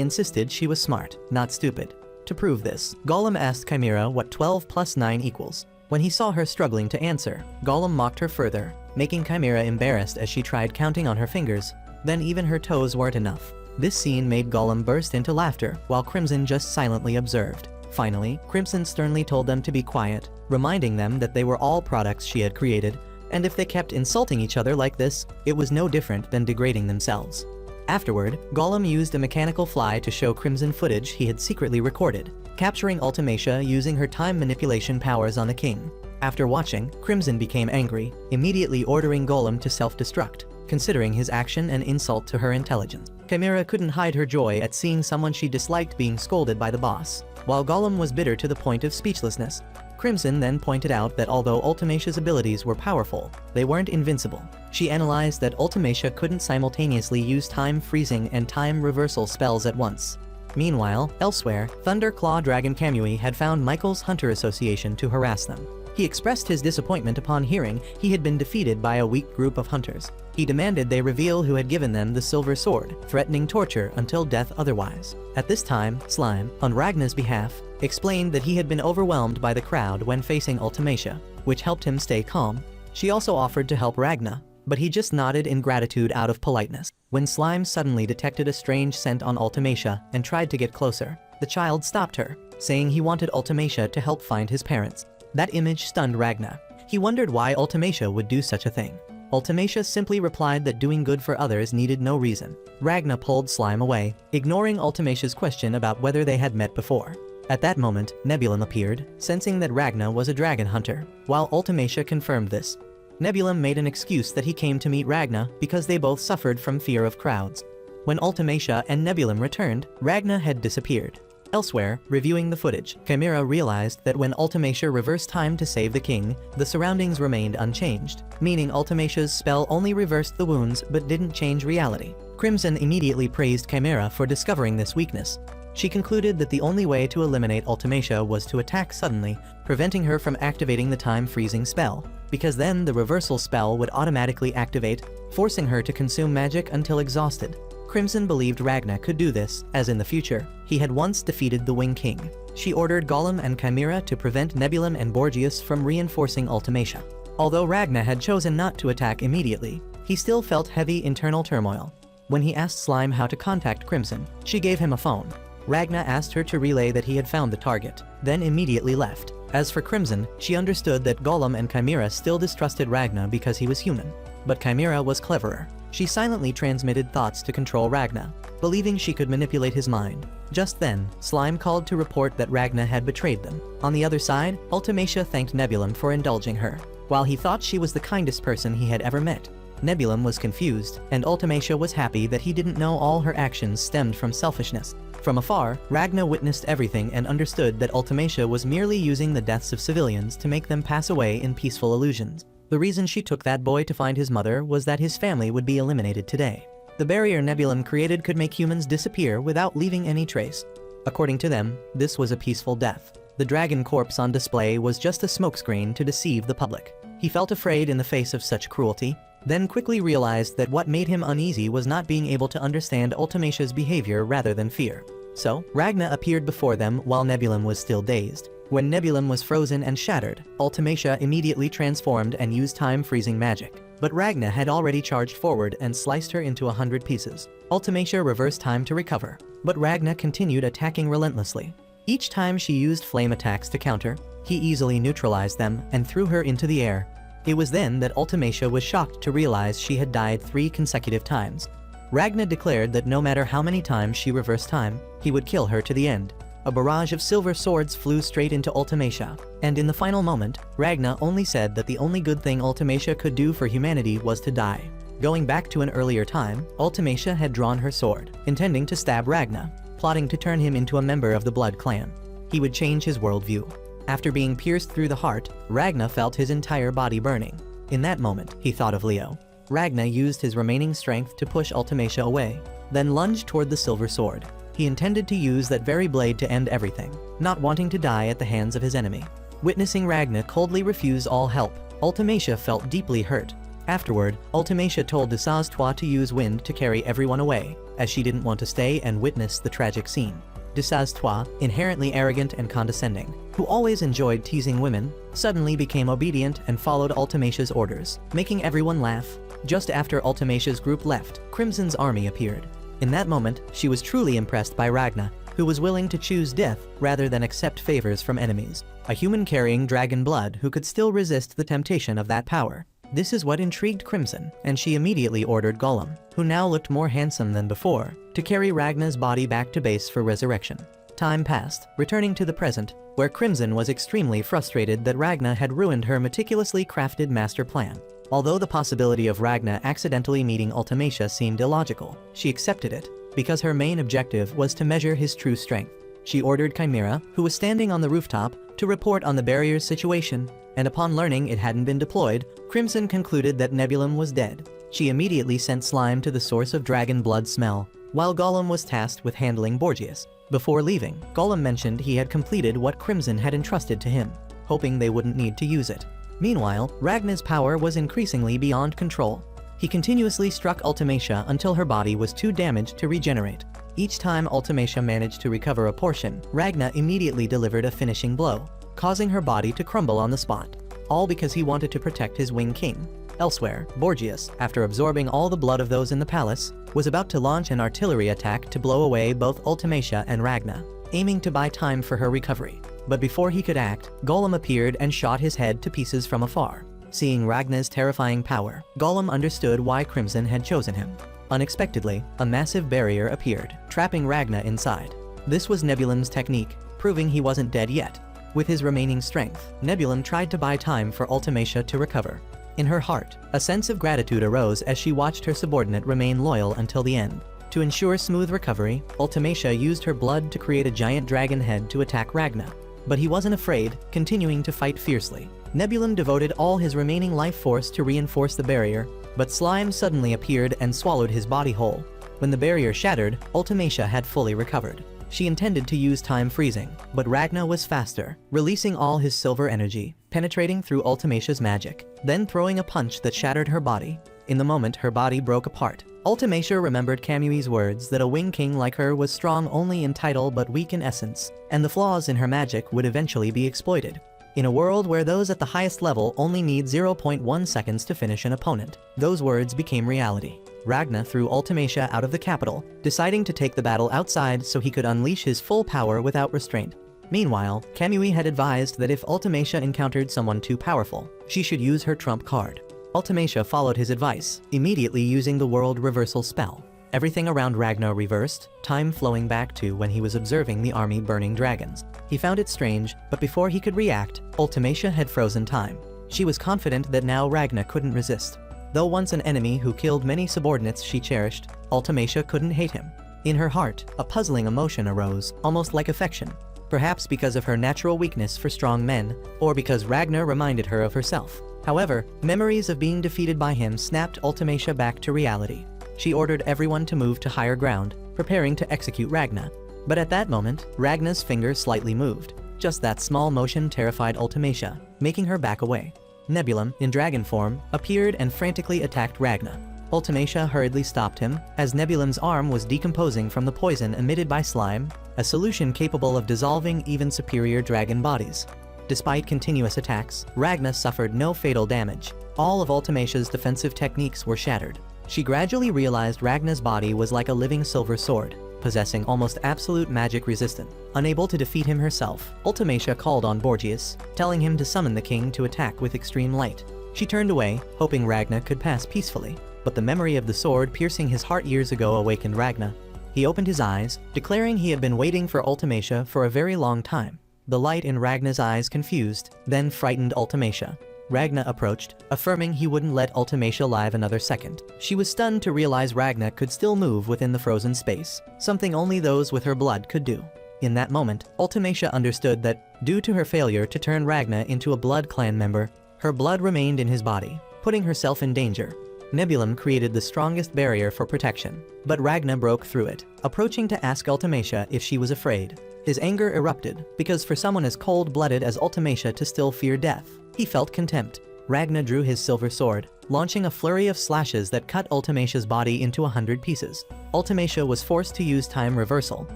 insisted she was smart, not stupid. To prove this, Golem asked Chimera what 12 plus 9 equals. When he saw her struggling to answer, Golem mocked her further, making Chimera embarrassed as she tried counting on her fingers. Then even her toes weren't enough. This scene made Golem burst into laughter, while Crimson just silently observed. Finally, Crimson sternly told them to be quiet, reminding them that they were all products she had created, and if they kept insulting each other like this, it was no different than degrading themselves. Afterward, Golem used a mechanical fly to show Crimson footage he had secretly recorded, capturing Ultimacia using her time manipulation powers on the king. After watching, Crimson became angry, immediately ordering Golem to self-destruct, considering his action an insult to her intelligence. Chimera couldn't hide her joy at seeing someone she disliked being scolded by the boss, while Golem was bitter to the point of speechlessness. Crimson then pointed out that although Ultimacia's abilities were powerful, they weren't invincible. She analyzed that Ultimacia couldn't simultaneously use time freezing and time reversal spells at once. Meanwhile, elsewhere, Thunderclaw Dragon Kamui had found Michael's Hunter Association to harass them. He expressed his disappointment upon hearing he had been defeated by a weak group of hunters. He demanded they reveal who had given them the silver sword, threatening torture until death otherwise. At this time, Slime, on Ragnar's behalf, explained that he had been overwhelmed by the crowd when facing Ultimacia, which helped him stay calm. She also offered to help Ragnar, but he just nodded in gratitude out of politeness. When Slime suddenly detected a strange scent on Ultimacia and tried to get closer, the child stopped her, saying he wanted Ultimacia to help find his parents. That image stunned Ragnar. He wondered why Ultimacia would do such a thing. Ultimacia simply replied that doing good for others needed no reason. Ragnar pulled Slime away, ignoring Ultimacia's question about whether they had met before. At that moment, Nebulum appeared, sensing that Ragnar was a dragon hunter, while Ultimacia confirmed this. Nebulum made an excuse that he came to meet Ragnar because they both suffered from fear of crowds. When Ultimacia and Nebulum returned, Ragnar had disappeared. Elsewhere, reviewing the footage, Chimera realized that when Ultimacia reversed time to save the king, the surroundings remained unchanged, meaning Ultimacia's spell only reversed the wounds but didn't change reality. Crimson immediately praised Chimera for discovering this weakness. She concluded that the only way to eliminate Ultimacia was to attack suddenly, preventing her from activating the time-freezing spell, because then the reversal spell would automatically activate, forcing her to consume magic until exhausted. Crimson believed Ragnar could do this, as in the future, he had once defeated the Wing King. She ordered Golem and Chimera to prevent Nebulum and Borgias from reinforcing Ultimacia. Although Ragnar had chosen not to attack immediately, he still felt heavy internal turmoil. When he asked Slime how to contact Crimson, she gave him a phone. Ragnar asked her to relay that he had found the target, then immediately left. As for Crimson, she understood that Golem and Chimera still distrusted Ragnar because he was human. But Chimera was cleverer. She silently transmitted thoughts to control Ragnar, believing she could manipulate his mind. Just then, Slime called to report that Ragnar had betrayed them. On the other side, Ultimacia thanked Nebulum for indulging her, while he thought she was the kindest person he had ever met. Nebulum was confused, and Ultimacia was happy that he didn't know all her actions stemmed from selfishness. From afar, Ragnar witnessed everything and understood that Ultimacia was merely using the deaths of civilians to make them pass away in peaceful illusions. The reason she took that boy to find his mother was that his family would be eliminated today. The barrier Nebulum created could make humans disappear without leaving any trace. According to them, this was a peaceful death. The dragon corpse on display was just a smokescreen to deceive the public. He felt afraid in the face of such cruelty, then quickly realized that what made him uneasy was not being able to understand Ultimacia's behavior rather than fear. So, Ragnar appeared before them while Nebulum was still dazed. When Nebulum was frozen and shattered, Ultimacia immediately transformed and used time-freezing magic. But Ragnar had already charged forward and sliced her into 100 pieces. Ultimacia reversed time to recover, but Ragnar continued attacking relentlessly. Each time she used flame attacks to counter, he easily neutralized them and threw her into the air. It was then that Ultimacia was shocked to realize she had died 3 consecutive times. Ragnar declared that no matter how many times she reversed time, he would kill her to the end. A barrage of silver swords flew straight into Ultimacia, and in the final moment, Ragnar only said that the only good thing Ultimacia could do for humanity was to die. Going back to an earlier time, Ultimacia had drawn her sword, intending to stab Ragna, plotting to turn him into a member of the Blood Clan. He would change his worldview. After being pierced through the heart, Ragna felt his entire body burning. In that moment, he thought of Leo. Ragna used his remaining strength to push Ultimacia away, then lunged toward the silver sword. He intended to use that very blade to end everything, not wanting to die at the hands of his enemy. Witnessing Ragna coldly refuse all help, Ultimacia felt deeply hurt. Afterward, Ultimacia told Dazwa to use wind to carry everyone away, as she didn't want to stay and witness the tragic scene. Dazwa, inherently arrogant and condescending, who always enjoyed teasing women, suddenly became obedient and followed Ultimacia's orders, making everyone laugh. Just after Ultimacia's group left, Crimson's army appeared. In that moment, she was truly impressed by Ragna, who was willing to choose death rather than accept favors from enemies. A human carrying dragon blood who could still resist the temptation of that power. This is what intrigued Crimson, and she immediately ordered Gollum, who now looked more handsome than before, to carry Ragna's body back to base for resurrection. Time passed, returning to the present, where Crimson was extremely frustrated that Ragna had ruined her meticulously crafted master plan. Although the possibility of Ragna accidentally meeting Ultimacia seemed illogical, she accepted it, because her main objective was to measure his true strength. She ordered Chimera, who was standing on the rooftop, to report on the barrier's situation, and upon learning it hadn't been deployed, Crimson concluded that Nebulum was dead. She immediately sent Slime to the source of dragon blood smell, while Gollum was tasked with handling Borgias. Before leaving, Gollum mentioned he had completed what Crimson had entrusted to him, hoping they wouldn't need to use it. Meanwhile, Ragna's power was increasingly beyond control. He continuously struck Ultimacia until her body was too damaged to regenerate. Each time Ultimacia managed to recover a portion, Ragna immediately delivered a finishing blow, causing her body to crumble on the spot. All because he wanted to protect his Wing King. Elsewhere, Borgias, after absorbing all the blood of those in the palace, was about to launch an artillery attack to blow away both Ultimacia and Ragna, aiming to buy time for her recovery. But before he could act, Gollum appeared and shot his head to pieces from afar. Seeing Ragna's terrifying power, Gollum understood why Crimson had chosen him. Unexpectedly, a massive barrier appeared, trapping Ragna inside. This was Nebulum's technique, proving he wasn't dead yet. With his remaining strength, Nebulum tried to buy time for Ultimacia to recover. In her heart, a sense of gratitude arose as she watched her subordinate remain loyal until the end. To ensure smooth recovery, Ultimacia used her blood to create a giant dragon head to attack Ragna. But he wasn't afraid, continuing to fight fiercely. Nebulum devoted all his remaining life force to reinforce the barrier, but Slime suddenly appeared and swallowed his body whole. When the barrier shattered, Ultimacia had fully recovered. She intended to use time freezing, but Ragna was faster, releasing all his silver energy, penetrating through Ultimacia's magic, then throwing a punch that shattered her body. In the moment her body broke apart, Ultimacia remembered Camui's words that a Wing King like her was strong only in title but weak in essence, and the flaws in her magic would eventually be exploited. In a world where those at the highest level only need 0.1 seconds to finish an opponent, those words became reality. Ragna threw Ultimacia out of the capital, deciding to take the battle outside so he could unleash his full power without restraint. Meanwhile, Camui had advised that if Ultimacia encountered someone too powerful, she should use her trump card. Ultimacia followed his advice, immediately using the world reversal spell. Everything around Ragna reversed, time flowing back to when he was observing the army burning dragons. He found it strange, but before he could react, Ultimacia had frozen time. She was confident that now Ragna couldn't resist. Though once an enemy who killed many subordinates she cherished, Ultimacia couldn't hate him. In her heart, a puzzling emotion arose, almost like affection. Perhaps because of her natural weakness for strong men, or because Ragna reminded her of herself. However, memories of being defeated by him snapped Ultimacia back to reality. She ordered everyone to move to higher ground, preparing to execute Ragna. But at that moment, Ragna's finger slightly moved. Just that small motion terrified Ultimacia, making her back away. Nebulum, in dragon form, appeared and frantically attacked Ragna. Ultimacia hurriedly stopped him, as Nebulum's arm was decomposing from the poison emitted by slime, a solution capable of dissolving even superior dragon bodies. Despite continuous attacks, Ragna suffered no fatal damage. All of Ultimacia's defensive techniques were shattered. She gradually realized Ragna's body was like a living silver sword, possessing almost absolute magic resistance. Unable to defeat him herself, Ultimacia called on Borgias, telling him to summon the king to attack with extreme light. She turned away, hoping Ragna could pass peacefully, but the memory of the sword piercing his heart years ago awakened Ragna. He opened his eyes, declaring he had been waiting for Ultimacia for a very long time. The light in Ragna's eyes confused, then frightened Ultimacia. Ragna approached, affirming he wouldn't let Ultimacia live another second. She was stunned to realize Ragna could still move within the frozen space, something only those with her blood could do. In that moment, Ultimacia understood that, due to her failure to turn Ragna into a blood clan member, her blood remained in his body, putting herself in danger. Nebulum created the strongest barrier for protection, but Ragna broke through it, approaching to ask Ultimacia if she was afraid. His anger erupted, because for someone as cold-blooded as Ultimacia to still fear death, he felt contempt. Ragna drew his silver sword, launching a flurry of slashes that cut Ultimacia's body into 100 pieces. Ultimacia was forced to use time reversal,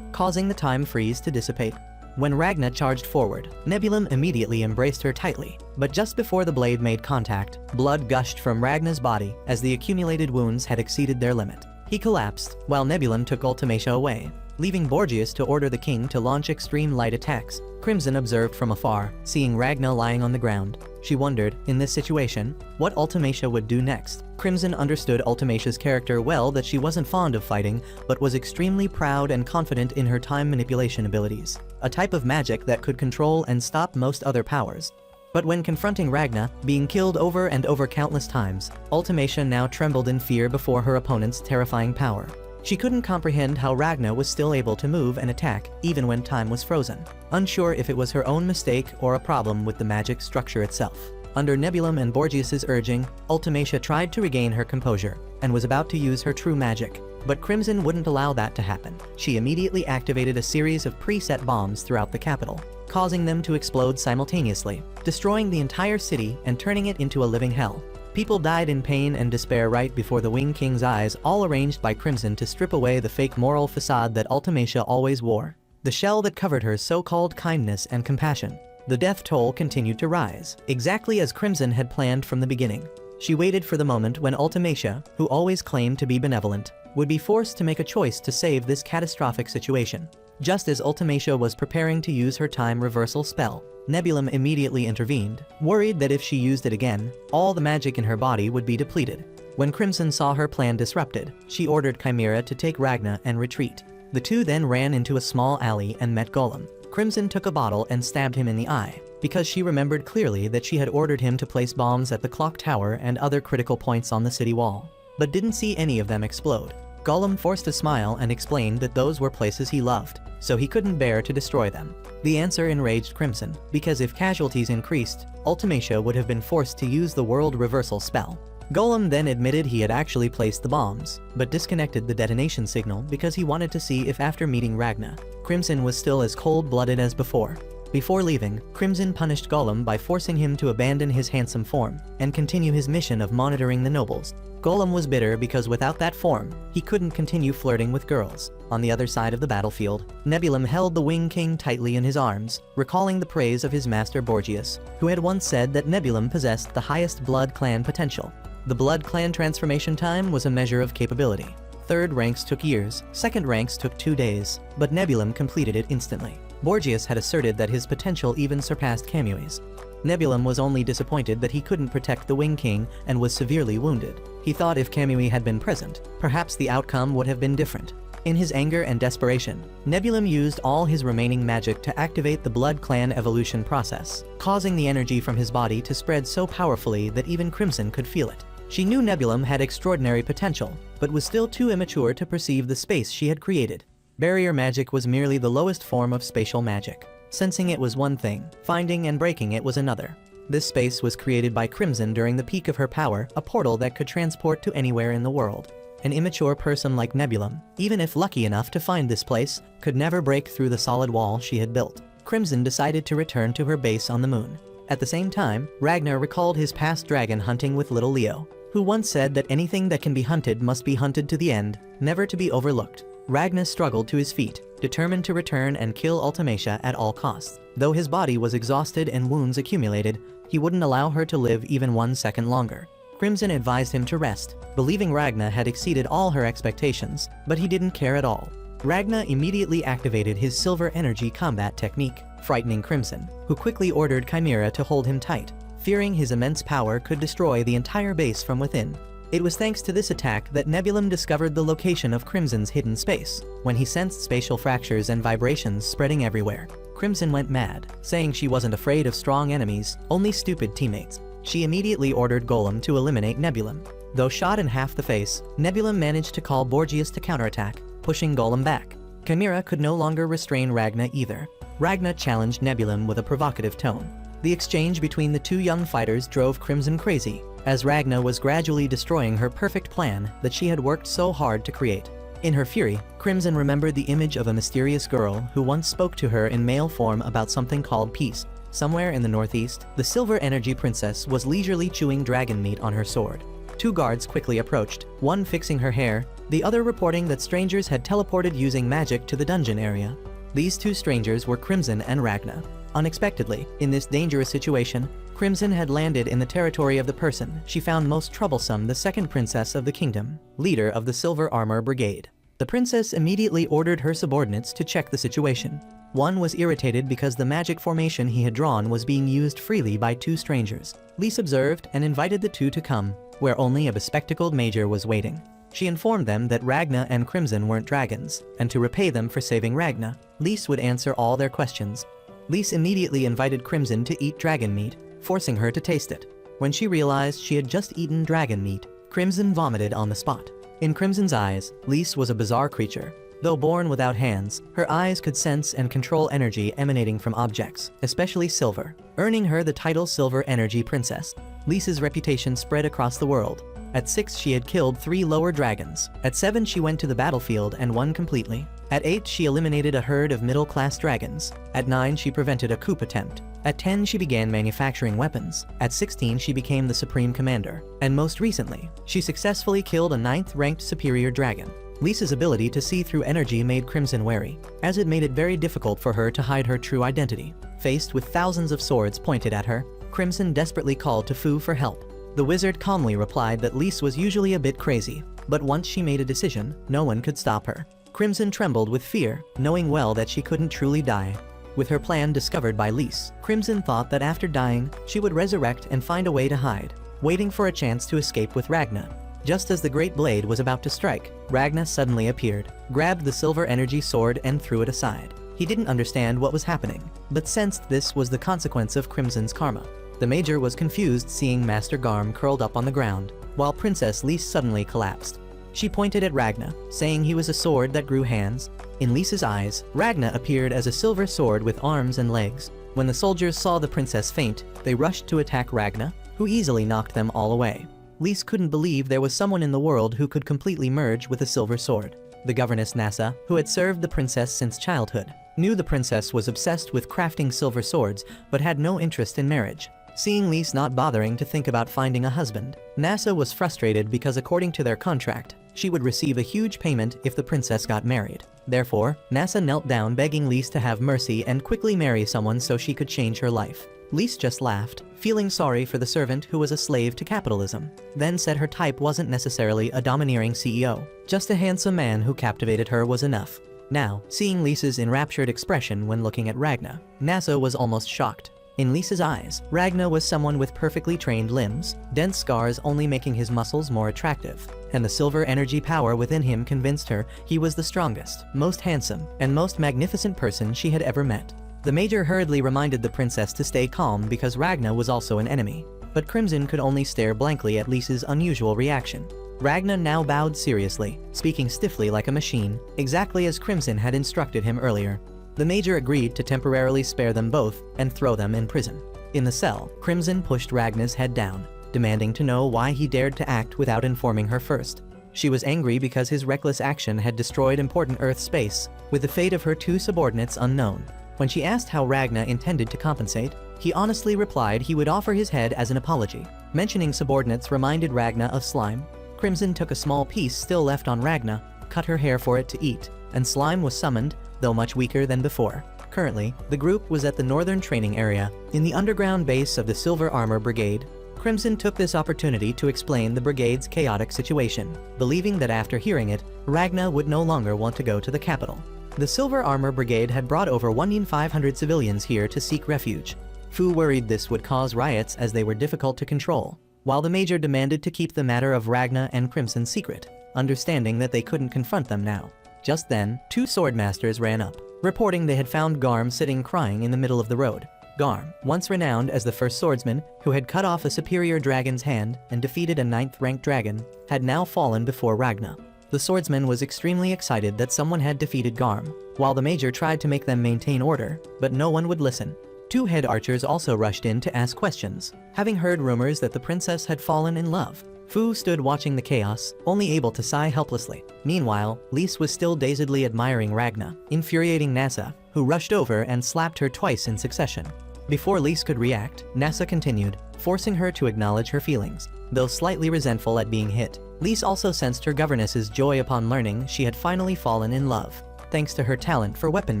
causing the time freeze to dissipate. When Ragna charged forward, Nebulum immediately embraced her tightly, but just before the blade made contact, blood gushed from Ragna's body as the accumulated wounds had exceeded their limit. He collapsed, while Nebulum took Ultimacia away, leaving Borgias to order the king to launch extreme light attacks. Crimson observed from afar, seeing Ragna lying on the ground. She wondered, in this situation, what Ultimacia would do next. Crimson understood Ultimacia's character well, that she wasn't fond of fighting, but was extremely proud and confident in her time manipulation abilities, a type of magic that could control and stop most other powers. But when confronting Ragna, being killed over and over countless times, Ultimacia now trembled in fear before her opponent's terrifying power. She couldn't comprehend how Ragna was still able to move and attack even when time was frozen, unsure if it was her own mistake or a problem with the magic structure itself. Under Nebulum and Borgias' urging, Ultimacia tried to regain her composure, and was about to use her true magic, but Crimson wouldn't allow that to happen. She immediately activated a series of preset bombs throughout the capital, causing them to explode simultaneously, destroying the entire city and turning it into a living hell. People died in pain and despair right before the Wing King's eyes, all arranged by Crimson to strip away the fake moral facade that Ultimacia always wore, the shell that covered her so-called kindness and compassion. The death toll continued to rise, exactly as Crimson had planned from the beginning. She waited for the moment when Ultimacia, who always claimed to be benevolent, would be forced to make a choice to save this catastrophic situation. Just as Ultimacia was preparing to use her time reversal spell, Nebulum immediately intervened, worried that if she used it again, all the magic in her body would be depleted. When Crimson saw her plan disrupted, she ordered Chimera to take Ragna and retreat. The two then ran into a small alley and met Golem. Crimson took a bottle and stabbed him in the eye, because she remembered clearly that she had ordered him to place bombs at the clock tower and other critical points on the city wall, but didn't see any of them explode. Golem forced a smile and explained that those were places he loved, so he couldn't bear to destroy them. The answer enraged Crimson, because if casualties increased, Ultimacia would have been forced to use the world reversal spell. Golem then admitted he had actually placed the bombs, but disconnected the detonation signal because he wanted to see if after meeting Ragna, Crimson was still as cold-blooded as before. Before leaving, Crimson punished Golem by forcing him to abandon his handsome form and continue his mission of monitoring the nobles. Golem was bitter because without that form, he couldn't continue flirting with girls. On the other side of the battlefield, Nebulum held the Wing King tightly in his arms, recalling the praise of his master Borgias, who had once said that Nebulum possessed the highest blood clan potential. The blood clan transformation time was a measure of capability. Third ranks took years, second ranks took 2 days, but Nebulum completed it instantly. Borgias had asserted that his potential even surpassed Camui's. Nebulum was only disappointed that he couldn't protect the Wing King and was severely wounded. He thought if Camui had been present, perhaps the outcome would have been different. In his anger and desperation, Nebulum used all his remaining magic to activate the Blood Clan evolution process, causing the energy from his body to spread so powerfully that even Crimson could feel it. She knew Nebulum had extraordinary potential, but was still too immature to perceive the space she had created. Barrier magic was merely the lowest form of spatial magic. Sensing it was one thing, finding and breaking it was another. This space was created by Crimson during the peak of her power, a portal that could transport to anywhere in the world. An immature person like Nebulum, even if lucky enough to find this place, could never break through the solid wall she had built. Crimson decided to return to her base on the moon. At the same time, Ragnar recalled his past dragon hunting with little Leo, who once said that anything that can be hunted must be hunted to the end, never to be overlooked. Ragnar struggled to his feet, determined to return and kill Ultimacia at all costs. Though his body was exhausted and wounds accumulated, he wouldn't allow her to live even 1 second longer. Crimson advised him to rest, believing Ragnar had exceeded all her expectations, but he didn't care at all. Ragnar immediately activated his silver energy combat technique, frightening Crimson, who quickly ordered Chimera to hold him tight, fearing his immense power could destroy the entire base from within. It was thanks to this attack that Nebulum discovered the location of Crimson's hidden space. When he sensed spatial fractures and vibrations spreading everywhere, Crimson went mad, saying she wasn't afraid of strong enemies, only stupid teammates. She immediately ordered Golem to eliminate Nebulum. Though shot in half the face, Nebulum managed to call Borgias to counterattack, pushing Golem back. Chimera could no longer restrain Ragna either. Ragna challenged Nebulum with a provocative tone. The exchange between the two young fighters drove Crimson crazy, as Ragna was gradually destroying her perfect plan that she had worked so hard to create. In her fury, Crimson remembered the image of a mysterious girl who once spoke to her in male form about something called peace. Somewhere in the northeast, the Silver Energy Princess was leisurely chewing dragon meat on her sword. Two guards quickly approached, one fixing her hair, the other reporting that strangers had teleported using magic to the dungeon area. These two strangers were Crimson and Ragna. Unexpectedly, in this dangerous situation, Crimson had landed in the territory of the person she found most troublesome, the second princess of the kingdom, leader of the Silver Armor Brigade. The princess immediately ordered her subordinates to check the situation. One was irritated because the magic formation he had drawn was being used freely by two strangers. Lise observed and invited the two to come, where only a bespectacled major was waiting. She informed them that Ragna and Crimson weren't dragons, and to repay them for saving Ragna, Lise would answer all their questions. Lise immediately invited Crimson to eat dragon meat, forcing her to taste it. When she realized she had just eaten dragon meat, Crimson vomited on the spot. In Crimson's eyes, Lise was a bizarre creature. Though born without hands, her eyes could sense and control energy emanating from objects, especially silver, earning her the title Silver Energy Princess. Lise's reputation spread across the world. At 6, she had killed 3 lower dragons. At 7, she went to the battlefield and won completely. At 8, she eliminated a herd of middle-class dragons. At 9, she prevented a coup attempt. At 10, she began manufacturing weapons. At 16, she became the Supreme Commander. And most recently, she successfully killed a 9th-ranked superior dragon. Lise's ability to see through energy made Crimson wary, as it made it very difficult for her to hide her true identity. Faced with thousands of swords pointed at her, Crimson desperately called to Fu for help. The wizard calmly replied that Lise was usually a bit crazy, but once she made a decision, no one could stop her. Crimson trembled with fear, knowing well that she couldn't truly die. With her plan discovered by Lise, Crimson thought that after dying, she would resurrect and find a way to hide, waiting for a chance to escape with Ragna. Just as the Great Blade was about to strike, Ragna suddenly appeared, grabbed the Silver Energy Sword and threw it aside. He didn't understand what was happening, but sensed this was the consequence of Crimson's karma. The Major was confused seeing Master Garm curled up on the ground, while Princess Lise suddenly collapsed. She pointed at Ragna, saying he was a sword that grew hands. In Lise's eyes, Ragna appeared as a silver sword with arms and legs. When the soldiers saw the princess faint, they rushed to attack Ragna, who easily knocked them all away. Lise couldn't believe there was someone in the world who could completely merge with a silver sword. The governess Nasa, who had served the princess since childhood, knew the princess was obsessed with crafting silver swords but had no interest in marriage. Seeing Lise not bothering to think about finding a husband, Nasa was frustrated because according to their contract, she would receive a huge payment if the princess got married. Therefore, Nasa knelt down begging Lise to have mercy and quickly marry someone so she could change her life. Lise just laughed, feeling sorry for the servant who was a slave to capitalism, then said her type wasn't necessarily a domineering CEO. Just a handsome man who captivated her was enough. Now, seeing Lise's enraptured expression when looking at Ragna, Nasa was almost shocked. In Lise's eyes, Ragna was someone with perfectly trained limbs, dense scars only making his muscles more attractive, and the silver energy power within him convinced her he was the strongest, most handsome, and most magnificent person she had ever met. The Major hurriedly reminded the princess to stay calm because Ragna was also an enemy, but Crimson could only stare blankly at Lise's unusual reaction. Ragna now bowed seriously, speaking stiffly like a machine, exactly as Crimson had instructed him earlier. The Major agreed to temporarily spare them both and throw them in prison. In the cell, Crimson pushed Ragna's head down, demanding to know why he dared to act without informing her first. She was angry because his reckless action had destroyed important Earth space, with the fate of her 2 subordinates unknown. When she asked how Ragna intended to compensate, he honestly replied he would offer his head as an apology. Mentioning subordinates reminded Ragna of slime. Crimson took a small piece still left on Ragna, cut her hair for it to eat, and slime was summoned, though much weaker than before. Currently, the group was at the northern training area, in the underground base of the Silver Armor Brigade. Crimson took this opportunity to explain the brigade's chaotic situation, believing that after hearing it, Ragna would no longer want to go to the capital. The Silver Armor Brigade had brought over 1,500 civilians here to seek refuge. Fu worried this would cause riots as they were difficult to control, while the Major demanded to keep the matter of Ragna and Crimson secret, understanding that they couldn't confront them now. Just then, 2 swordmasters ran up, reporting they had found Garm sitting crying in the middle of the road. Garm, once renowned as the first swordsman who had cut off a superior dragon's hand and defeated a 9th-ranked dragon, had now fallen before Ragna. The swordsman was extremely excited that someone had defeated Garm, while the major tried to make them maintain order, but no one would listen. 2 head archers also rushed in to ask questions, having heard rumors that the princess had fallen in love. Fu stood watching the chaos, only able to sigh helplessly. Meanwhile, Lise was still dazedly admiring Ragna, infuriating Nasa, who rushed over and slapped her twice in succession. Before Lise could react, Nasa continued, forcing her to acknowledge her feelings. Though slightly resentful at being hit, Lise also sensed her governess's joy upon learning she had finally fallen in love. Thanks to her talent for weapon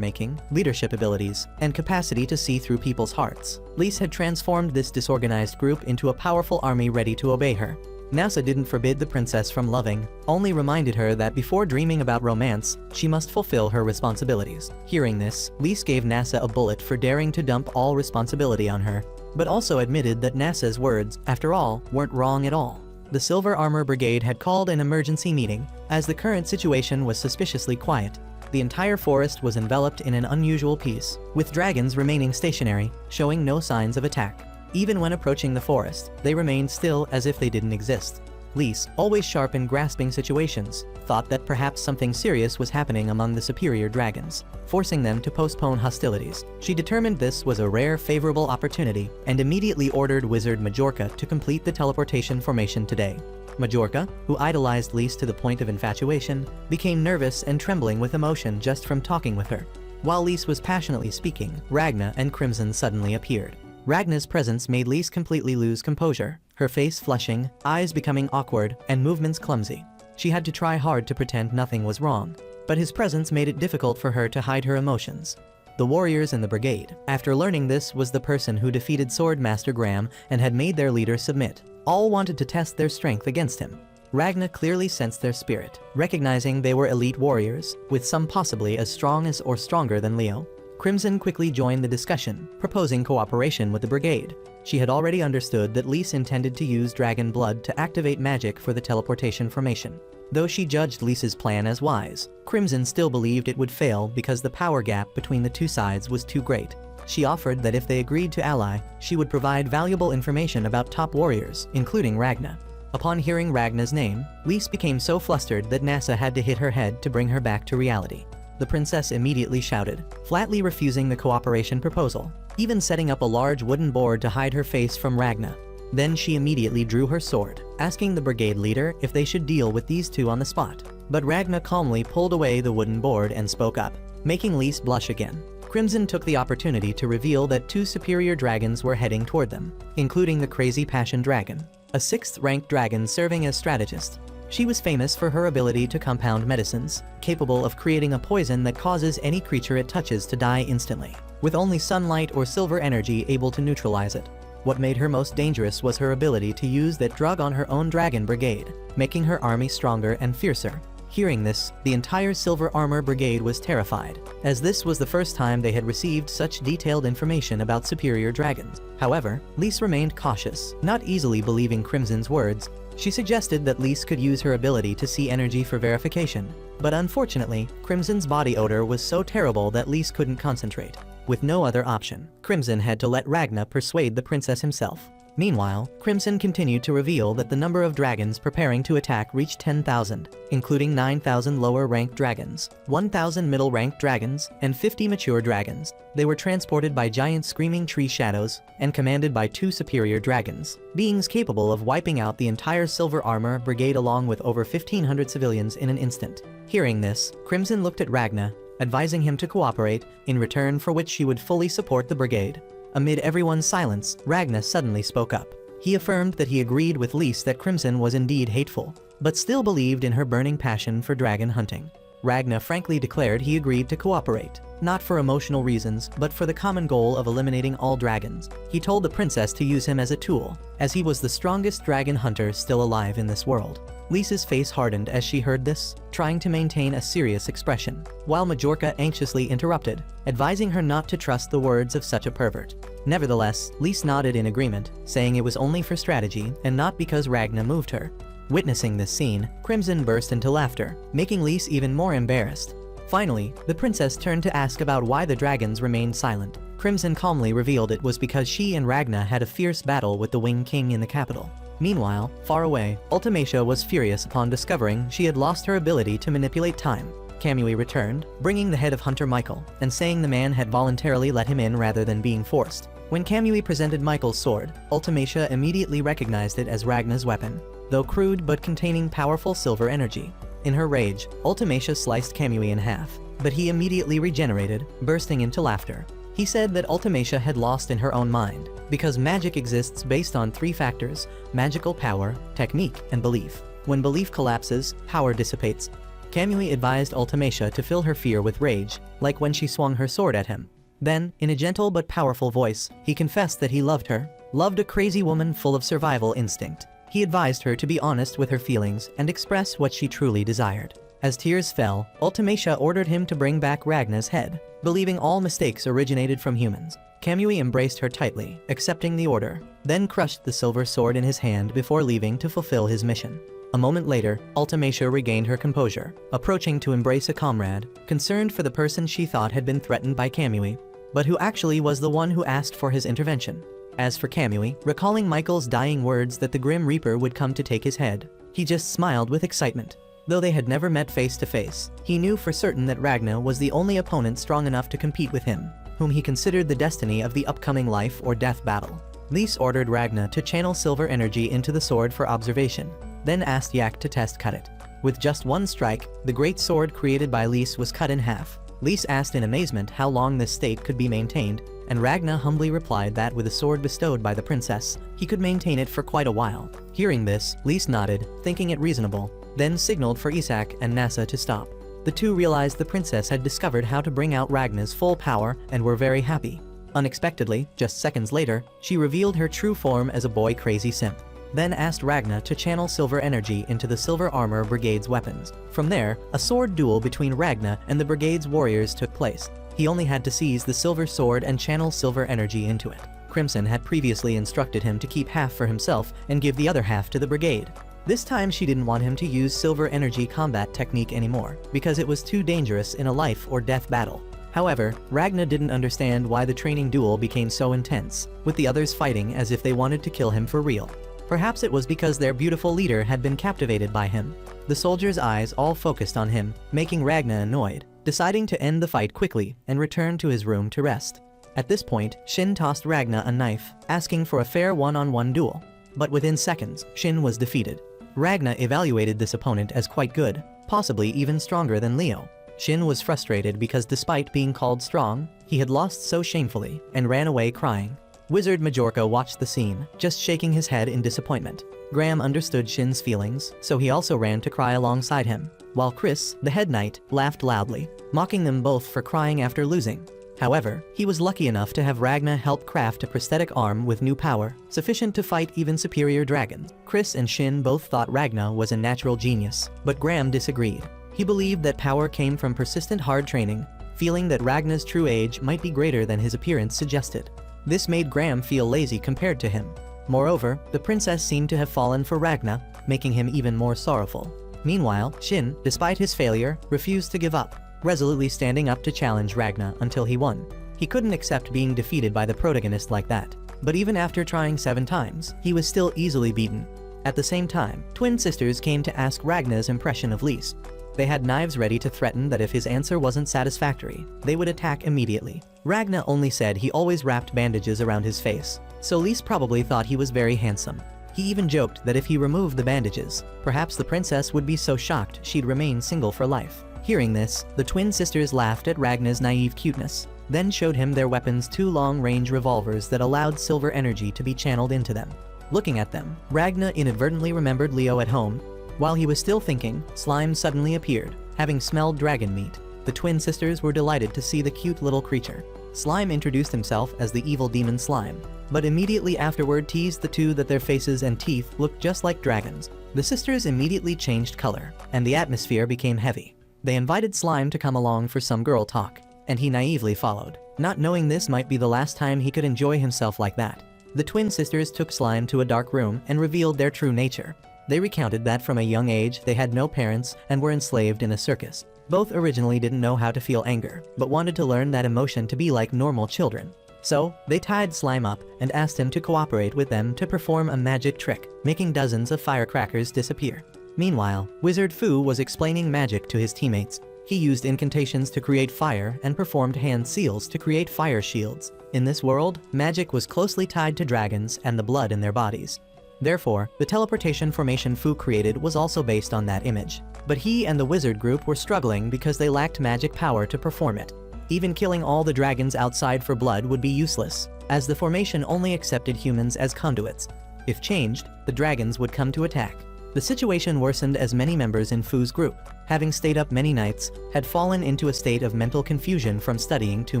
making, leadership abilities, and capacity to see through people's hearts, Lise had transformed this disorganized group into a powerful army ready to obey her. Nasa didn't forbid the princess from loving, only reminded her that before dreaming about romance, she must fulfill her responsibilities. Hearing this, Lise gave Nasa a bullet for daring to dump all responsibility on her, but also admitted that Nasa's words, after all, weren't wrong at all. The Silver Armor Brigade had called an emergency meeting, as the current situation was suspiciously quiet. The entire forest was enveloped in an unusual peace, with dragons remaining stationary, showing no signs of attack. Even when approaching the forest, they remained still as if they didn't exist. Lise, always sharp in grasping situations, thought that perhaps something serious was happening among the superior dragons, forcing them to postpone hostilities. She determined this was a rare, favorable opportunity, and immediately ordered Wizard Majorca to complete the teleportation formation today. Majorca, who idolized Lise to the point of infatuation, became nervous and trembling with emotion just from talking with her. While Lise was passionately speaking, Ragna and Crimson suddenly appeared. Ragna's presence made Lise completely lose composure, her face flushing, eyes becoming awkward, and movements clumsy. She had to try hard to pretend nothing was wrong, but his presence made it difficult for her to hide her emotions. The warriors in the brigade, after learning this was the person who defeated Swordmaster Graham and had made their leader submit, all wanted to test their strength against him. Ragna clearly sensed their spirit, recognizing they were elite warriors, with some possibly as strong as or stronger than Leo. Crimson quickly joined the discussion, proposing cooperation with the brigade. She had already understood that Lise intended to use dragon blood to activate magic for the teleportation formation. Though she judged Lise's plan as wise, Crimson still believed it would fail because the power gap between the two sides was too great. She offered that if they agreed to ally, she would provide valuable information about top warriors, including Ragna. Upon hearing Ragna's name, Lise became so flustered that Nasa had to hit her head to bring her back to reality. The princess immediately shouted, flatly refusing the cooperation proposal, even setting up a large wooden board to hide her face from Ragna. Then she immediately drew her sword, asking the brigade leader if they should deal with these two on the spot. But Ragna calmly pulled away the wooden board and spoke up, making Lise blush again. Crimson took the opportunity to reveal that 2 superior dragons were heading toward them, including the Crazy Passion Dragon, a 6th-ranked dragon serving as strategist. She was famous for her ability to compound medicines, capable of creating a poison that causes any creature it touches to die instantly, with only sunlight or silver energy able to neutralize it. What made her most dangerous was her ability to use that drug on her own dragon brigade, making her army stronger and fiercer. Hearing this, the entire Silver Armor Brigade was terrified, as this was the first time they had received such detailed information about superior dragons. However, Lise remained cautious, not easily believing Crimson's words. She suggested that Lise could use her ability to see energy for verification, but unfortunately, Crimson's body odor was so terrible that Lise couldn't concentrate. With no other option, Crimson had to let Ragna persuade the princess himself. Meanwhile, Crimson continued to reveal that the number of dragons preparing to attack reached 10,000, including 9,000 lower-ranked dragons, 1,000 middle-ranked dragons, and 50 mature dragons. They were transported by giant screaming tree shadows and commanded by 2 superior dragons, beings capable of wiping out the entire Silver Armor Brigade along with over 1,500 civilians in an instant. Hearing this, Crimson looked at Ragna, advising him to cooperate, in return for which she would fully support the brigade. Amid everyone's silence, Ragna suddenly spoke up. He affirmed that he agreed with Lise that Crimson was indeed hateful, but still believed in her burning passion for dragon hunting. Ragna frankly declared he agreed to cooperate, not for emotional reasons, but for the common goal of eliminating all dragons. He told the princess to use him as a tool, as he was the strongest dragon hunter still alive in this world. Lisa's face hardened as she heard this, trying to maintain a serious expression, while Majorca anxiously interrupted, advising her not to trust the words of such a pervert. Nevertheless, Lise nodded in agreement, saying it was only for strategy and not because Ragna moved her. Witnessing this scene, Crimson burst into laughter, making Lise even more embarrassed. Finally, the princess turned to ask about why the dragons remained silent. Crimson calmly revealed it was because she and Ragna had a fierce battle with the Wing King in the capital. Meanwhile, far away, Ultimacia was furious upon discovering she had lost her ability to manipulate time. Kamui returned, bringing the head of Hunter Michael, and saying the man had voluntarily let him in rather than being forced. When Kamui presented Michael's sword, Ultimacia immediately recognized it as Ragna's weapon, though crude but containing powerful silver energy. In her rage, Ultimacia sliced Kamui in half, but he immediately regenerated, bursting into laughter. He said that Ultimacia had lost in her own mind, because magic exists based on 3 factors: magical power, technique, and belief. When belief collapses, power dissipates. Kamui advised Ultimacia to fill her fear with rage, like when she swung her sword at him. Then, in a gentle but powerful voice, he confessed that he loved her, loved a crazy woman full of survival instinct. He advised her to be honest with her feelings and express what she truly desired. As tears fell, Ultimacia ordered him to bring back Ragna's head, believing all mistakes originated from humans. Kamui embraced her tightly, accepting the order, then crushed the silver sword in his hand before leaving to fulfill his mission. A moment later, Ultimacia regained her composure, approaching to embrace a comrade, concerned for the person she thought had been threatened by Kamui, but who actually was the one who asked for his intervention. As for Kamui, recalling Michael's dying words that the Grim Reaper would come to take his head, he just smiled with excitement. Though they had never met face to face, he knew for certain that Ragna was the only opponent strong enough to compete with him, whom he considered the destiny of the upcoming life or death battle. Lys ordered Ragna to channel silver energy into the sword for observation, then asked Yak to test cut it. With just one strike, the great sword created by Lys was cut in half. Lys asked in amazement how long this state could be maintained, and Ragna humbly replied that with a sword bestowed by the princess, he could maintain it for quite a while. Hearing this, Lys nodded, thinking it reasonable, then signaled for Isak and Nasa to stop. The two realized the princess had discovered how to bring out Ragna's full power and were very happy. Unexpectedly, just seconds later, she revealed her true form as a boy-crazy simp, then asked Ragna to channel silver energy into the Silver Armor Brigade's weapons. From there, a sword duel between Ragna and the Brigade's warriors took place. He only had to seize the silver sword and channel silver energy into it. Crimson had previously instructed him to keep half for himself and give the other half to the Brigade. This time she didn't want him to use silver energy combat technique anymore, because it was too dangerous in a life or death battle. However, Ragna didn't understand why the training duel became so intense, with the others fighting as if they wanted to kill him for real. Perhaps it was because their beautiful leader had been captivated by him. The soldiers' eyes all focused on him, making Ragna annoyed, deciding to end the fight quickly and return to his room to rest. At this point, Shin tossed Ragna a knife, asking for a fair one-on-one duel. But within seconds, Shin was defeated. Ragna evaluated this opponent as quite good, possibly even stronger than Leo. Shin was frustrated because despite being called strong, he had lost so shamefully, and ran away crying. Wizard Majorca watched the scene, just shaking his head in disappointment. Graham understood Shin's feelings, so he also ran to cry alongside him, while Chris, the head knight, laughed loudly, mocking them both for crying after losing. However, he was lucky enough to have Ragna help craft a prosthetic arm with new power, sufficient to fight even superior dragons. Chris and Shin both thought Ragna was a natural genius, but Graham disagreed. He believed that power came from persistent hard training, feeling that Ragna's true age might be greater than his appearance suggested. This made Graham feel lazy compared to him. Moreover, the princess seemed to have fallen for Ragna, making him even more sorrowful. Meanwhile, Shin, despite his failure, refused to give up, resolutely standing up to challenge Ragna until he won. He couldn't accept being defeated by the protagonist like that, but even after trying 7 times, he was still easily beaten. At the same time, twin sisters came to ask Ragna's impression of Lys. They had knives ready to threaten that if his answer wasn't satisfactory, they would attack immediately. Ragna only said he always wrapped bandages around his face, so Lys probably thought he was very handsome. He even joked that if he removed the bandages, perhaps the princess would be so shocked she'd remain single for life. Hearing this, the twin sisters laughed at Ragna's naive cuteness, then showed him their weapons, 2 long-range revolvers that allowed silver energy to be channeled into them. Looking at them, Ragna inadvertently remembered Leo at home. While he was still thinking, Slime suddenly appeared, having smelled dragon meat. The twin sisters were delighted to see the cute little creature. Slime introduced himself as the evil demon Slime, but immediately afterward teased the two that their faces and teeth looked just like dragons. The sisters immediately changed color, and the atmosphere became heavy. They invited Slime to come along for some girl talk, and he naively followed, not knowing this might be the last time he could enjoy himself like that. The twin sisters took Slime to a dark room and revealed their true nature. They recounted that from a young age they had no parents and were enslaved in a circus. Both originally didn't know how to feel anger, but wanted to learn that emotion to be like normal children. So, they tied Slime up and asked him to cooperate with them to perform a magic trick, making dozens of firecrackers disappear. Meanwhile, Wizard Fu was explaining magic to his teammates. He used incantations to create fire and performed hand seals to create fire shields. In this world, magic was closely tied to dragons and the blood in their bodies. Therefore, the teleportation formation Fu created was also based on that image. But he and the wizard group were struggling because they lacked magic power to perform it. Even killing all the dragons outside for blood would be useless, as the formation only accepted humans as conduits. If changed, the dragons would come to attack. The situation worsened as many members in Fu's group, having stayed up many nights, had fallen into a state of mental confusion from studying too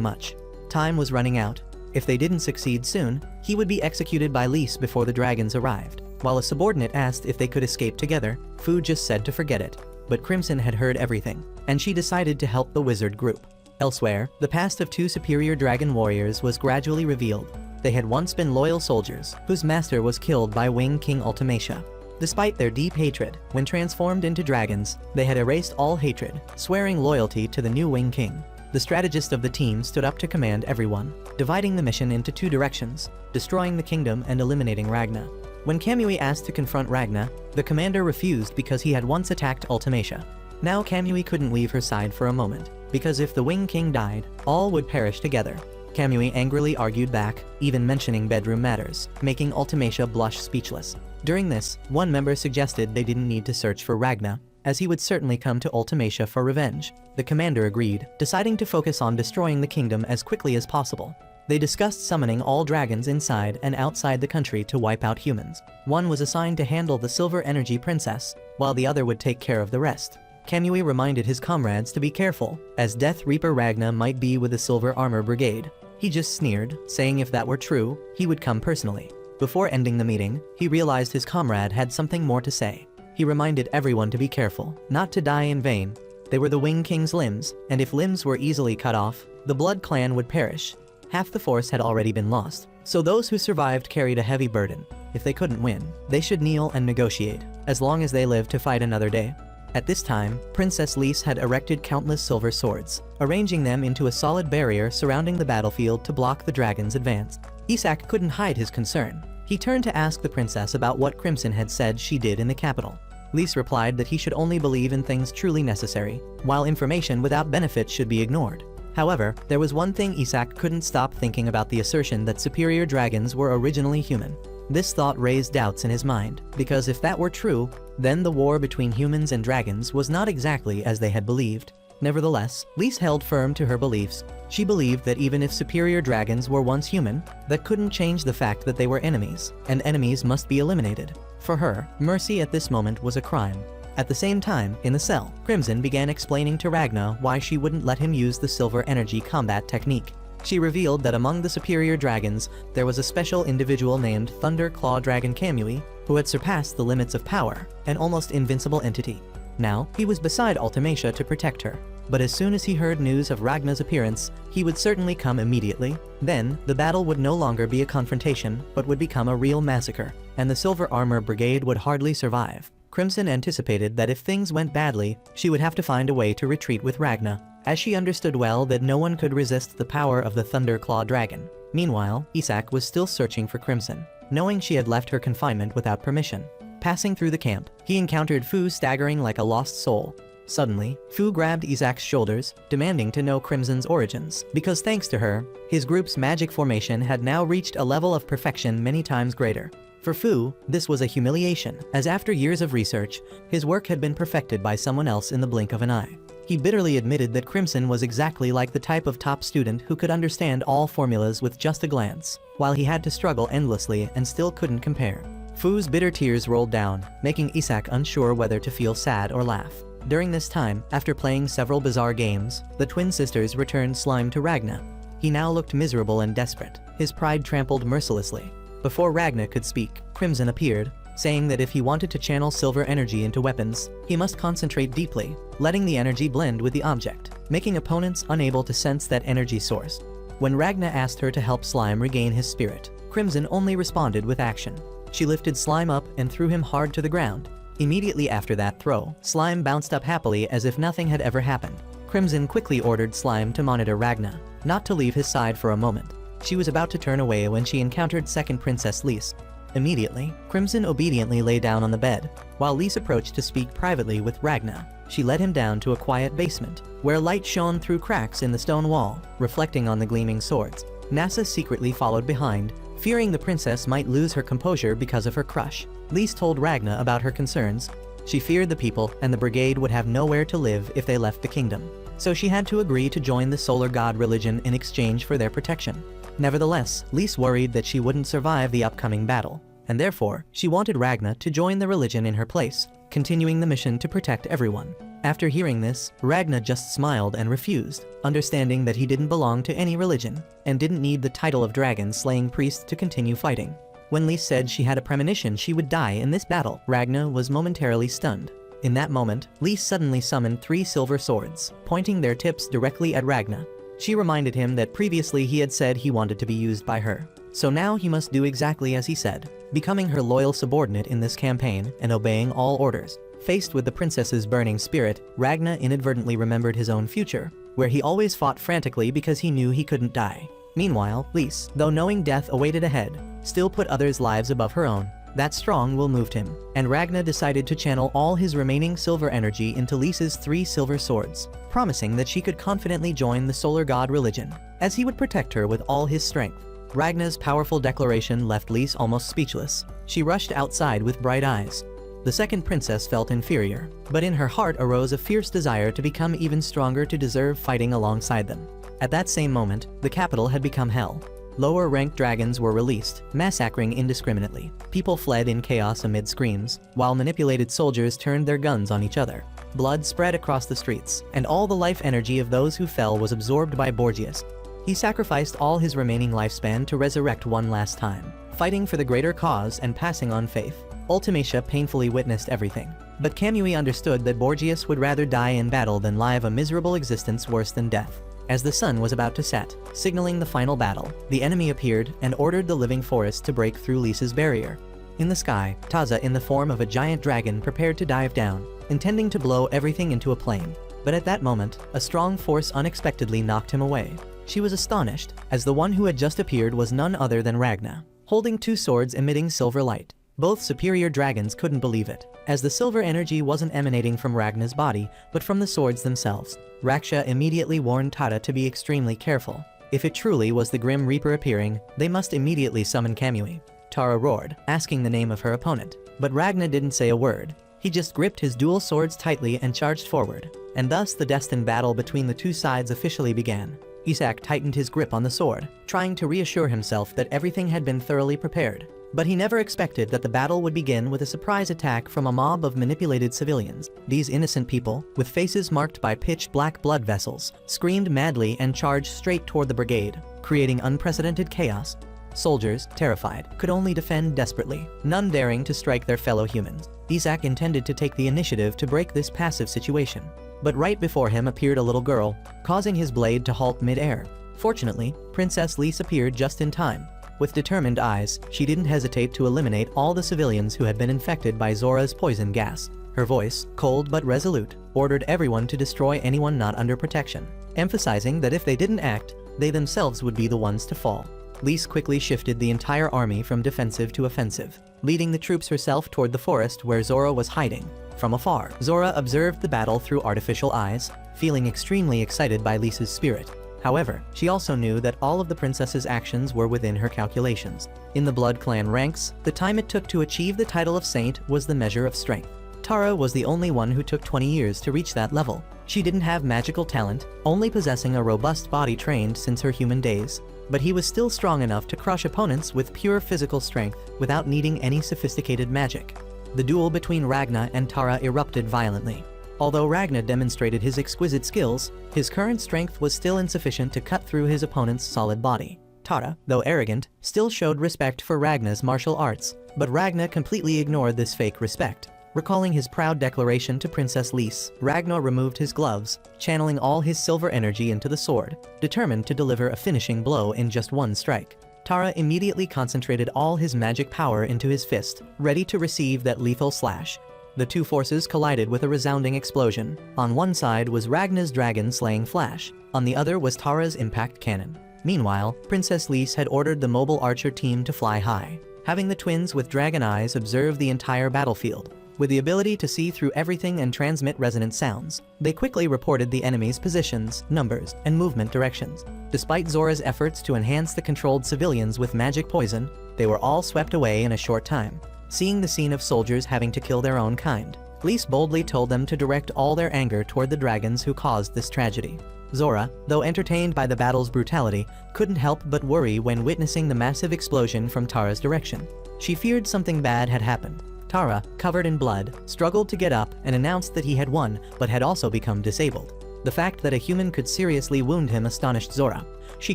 much. Time was running out. If they didn't succeed soon, he would be executed by Lise before the dragons arrived. While a subordinate asked if they could escape together, Fu just said to forget it. But Crimson had heard everything, and she decided to help the wizard group. Elsewhere, the past of two superior dragon warriors was gradually revealed. They had once been loyal soldiers, whose master was killed by Wing King Ultimatia. Despite their deep hatred, when transformed into dragons, they had erased all hatred, swearing loyalty to the new Wing King. The strategist of the team stood up to command everyone, dividing the mission into two directions, destroying the kingdom and eliminating Ragna. When Kamui asked to confront Ragna, the commander refused because he had once attacked Ultimatia. Now Kamui couldn't leave her side for a moment, because if the Wing King died, all would perish together. Kamui angrily argued back, even mentioning bedroom matters, making Ultimatia blush speechless. During this, one member suggested they didn't need to search for Ragna, as he would certainly come to Ultimatia for revenge. The commander agreed, deciding to focus on destroying the kingdom as quickly as possible. They discussed summoning all dragons inside and outside the country to wipe out humans. One was assigned to handle the Silver Energy Princess, while the other would take care of the rest. Kamui reminded his comrades to be careful, as Death Reaper Ragna might be with the Silver Armor Brigade. He just sneered, saying if that were true, he would come personally. Before ending the meeting, he realized his comrade had something more to say. He reminded everyone to be careful, not to die in vain. They were the Wing King's limbs, and if limbs were easily cut off, the Blood Clan would perish. Half the force had already been lost, so those who survived carried a heavy burden. If they couldn't win, they should kneel and negotiate, as long as they lived to fight another day. At this time, Princess Lise had erected countless silver swords, arranging them into a solid barrier surrounding the battlefield to block the dragon's advance. Isak couldn't hide his concern. He turned to ask the princess about what Crimson had said she did in the capital. Lise replied that he should only believe in things truly necessary, while information without benefit should be ignored. However, there was one thing Isak couldn't stop thinking about: the assertion that superior dragons were originally human. This thought raised doubts in his mind, because if that were true, then the war between humans and dragons was not exactly as they had believed. Nevertheless, Lise held firm to her beliefs. She believed that even if superior dragons were once human, that couldn't change the fact that they were enemies, and enemies must be eliminated. For her, mercy at this moment was a crime. At the same time, in the cell, Crimson began explaining to Ragna why she wouldn't let him use the Silver Energy combat technique. She revealed that among the superior dragons, there was a special individual named Thunder Claw Dragon Kamui, who had surpassed the limits of power, an almost invincible entity. Now, he was beside Ultimatia to protect her. But as soon as he heard news of Ragna's appearance, he would certainly come immediately. Then, the battle would no longer be a confrontation, but would become a real massacre, and the Silver Armor Brigade would hardly survive. Crimson anticipated that if things went badly, she would have to find a way to retreat with Ragna, as she understood well that no one could resist the power of the Thunder Claw Dragon. Meanwhile, Isak was still searching for Crimson, knowing she had left her confinement without permission. Passing through the camp, he encountered Fu staggering like a lost soul. Suddenly, Fu grabbed Isak's shoulders, demanding to know Crimson's origins, because thanks to her, his group's magic formation had now reached a level of perfection many times greater. For Fu, this was a humiliation, as after years of research, his work had been perfected by someone else in the blink of an eye. He bitterly admitted that Crimson was exactly like the type of top student who could understand all formulas with just a glance, while he had to struggle endlessly and still couldn't compare. Fu's bitter tears rolled down, making Isak unsure whether to feel sad or laugh. During this time, after playing several bizarre games, the twin sisters returned Slime to Ragna. He now looked miserable and desperate, his pride trampled mercilessly. Before Ragna could speak, Crimson appeared, saying that if he wanted to channel silver energy into weapons, he must concentrate deeply, letting the energy blend with the object, making opponents unable to sense that energy source. When Ragna asked her to help Slime regain his spirit, Crimson only responded with action. She lifted Slime up and threw him hard to the ground. Immediately after that throw, Slime bounced up happily as if nothing had ever happened. Crimson quickly ordered Slime to monitor Ragna, not to leave his side for a moment. She was about to turn away when she encountered second Princess Lise. Immediately, Crimson obediently lay down on the bed, while Lise approached to speak privately with Ragna. She led him down to a quiet basement, where light shone through cracks in the stone wall, reflecting on the gleaming swords. Nasa secretly followed behind, fearing the princess might lose her composure because of her crush. Lise told Ragna about her concerns. She feared the people and the brigade would have nowhere to live if they left the kingdom. So she had to agree to join the solar god religion in exchange for their protection. Nevertheless, Lise worried that she wouldn't survive the upcoming battle, and therefore, she wanted Ragna to join the religion in her place, continuing the mission to protect everyone. After hearing this, Ragna just smiled and refused, understanding that he didn't belong to any religion, and didn't need the title of dragon-slaying priest to continue fighting. When Lise said she had a premonition she would die in this battle, Ragna was momentarily stunned. In that moment, Lise suddenly summoned 3 silver swords, pointing their tips directly at Ragna. She reminded him that previously he had said he wanted to be used by her. So now he must do exactly as he said, becoming her loyal subordinate in this campaign and obeying all orders. Faced with the princess's burning spirit, Ragna inadvertently remembered his own future, where he always fought frantically because he knew he couldn't die. Meanwhile, Lise, though knowing death awaited ahead, still put others' lives above her own. That strong will moved him, and Ragna decided to channel all his remaining silver energy into Lise's 3 silver swords, promising that she could confidently join the solar god religion, as he would protect her with all his strength. Ragna's powerful declaration left Lise almost speechless. She rushed outside with bright eyes. The second princess felt inferior, but in her heart arose a fierce desire to become even stronger to deserve fighting alongside them. At that same moment, the capital had become hell. Lower-ranked dragons were released, massacring indiscriminately. People fled in chaos amid screams, while manipulated soldiers turned their guns on each other. Blood spread across the streets, and all the life energy of those who fell was absorbed by Borgias. He sacrificed all his remaining lifespan to resurrect one last time, fighting for the greater cause and passing on faith. Ultimacia painfully witnessed everything, but Kamui understood that Borgias would rather die in battle than live a miserable existence worse than death. As the sun was about to set, signaling the final battle, the enemy appeared and ordered the living forest to break through Lisa's barrier. In the sky, Taza in the form of a giant dragon prepared to dive down, intending to blow everything into a plane. But at that moment, a strong force unexpectedly knocked him away. She was astonished, as the one who had just appeared was none other than Ragna, holding 2 swords emitting silver light. Both superior dragons couldn't believe it, as the silver energy wasn't emanating from Ragna's body, but from the swords themselves. Raksha immediately warned Tara to be extremely careful. If it truly was the Grim Reaper appearing, they must immediately summon Kamui. Tara roared, asking the name of her opponent, but Ragna didn't say a word. He just gripped his dual swords tightly and charged forward, and thus the destined battle between the 2 sides officially began. Isak tightened his grip on the sword, trying to reassure himself that everything had been thoroughly prepared. But he never expected that the battle would begin with a surprise attack from a mob of manipulated civilians. These innocent people, with faces marked by pitch-black blood vessels, screamed madly and charged straight toward the brigade, creating unprecedented chaos. Soldiers, terrified, could only defend desperately, none daring to strike their fellow humans. Isak intended to take the initiative to break this passive situation. But right before him appeared a little girl, causing his blade to halt mid-air. Fortunately, Princess Lise appeared just in time. With determined eyes, she didn't hesitate to eliminate all the civilians who had been infected by Zora's poison gas. Her voice, cold but resolute, ordered everyone to destroy anyone not under protection, emphasizing that if they didn't act, they themselves would be the ones to fall. Lise quickly shifted the entire army from defensive to offensive, leading the troops herself toward the forest where Zora was hiding. From afar, Zora observed the battle through artificial eyes, feeling extremely excited by Lisa's spirit. However, she also knew that all of the princess's actions were within her calculations. In the Blood Clan ranks, the time it took to achieve the title of Saint was the measure of strength. Tara was the only one who took 20 years to reach that level. She didn't have magical talent, only possessing a robust body trained since her human days. But he was still strong enough to crush opponents with pure physical strength without needing any sophisticated magic. The duel between Ragna and Tara erupted violently. Although Ragna demonstrated his exquisite skills, his current strength was still insufficient to cut through his opponent's solid body. Tara, though arrogant, still showed respect for Ragna's martial arts, but Ragna completely ignored this fake respect. Recalling his proud declaration to Princess Lise, Ragnar removed his gloves, channeling all his silver energy into the sword, determined to deliver a finishing blow in just one strike. Tara immediately concentrated all his magic power into his fist, ready to receive that lethal slash. The two forces collided with a resounding explosion. On one side was Ragna's dragon-slaying flash, on the other was Tara's impact cannon. Meanwhile, Princess Lise had ordered the mobile archer team to fly high, having the twins with dragon eyes observe the entire battlefield. With the ability to see through everything and transmit resonant sounds, they quickly reported the enemy's positions, numbers, and movement directions. Despite Zora's efforts to enhance the controlled civilians with magic poison, they were all swept away in a short time. Seeing the scene of soldiers having to kill their own kind, Lise boldly told them to direct all their anger toward the dragons who caused this tragedy. Zora, though entertained by the battle's brutality, couldn't help but worry when witnessing the massive explosion from Tara's direction. She feared something bad had happened. Tara, covered in blood, struggled to get up and announced that he had won, but had also become disabled. The fact that a human could seriously wound him astonished Zora. She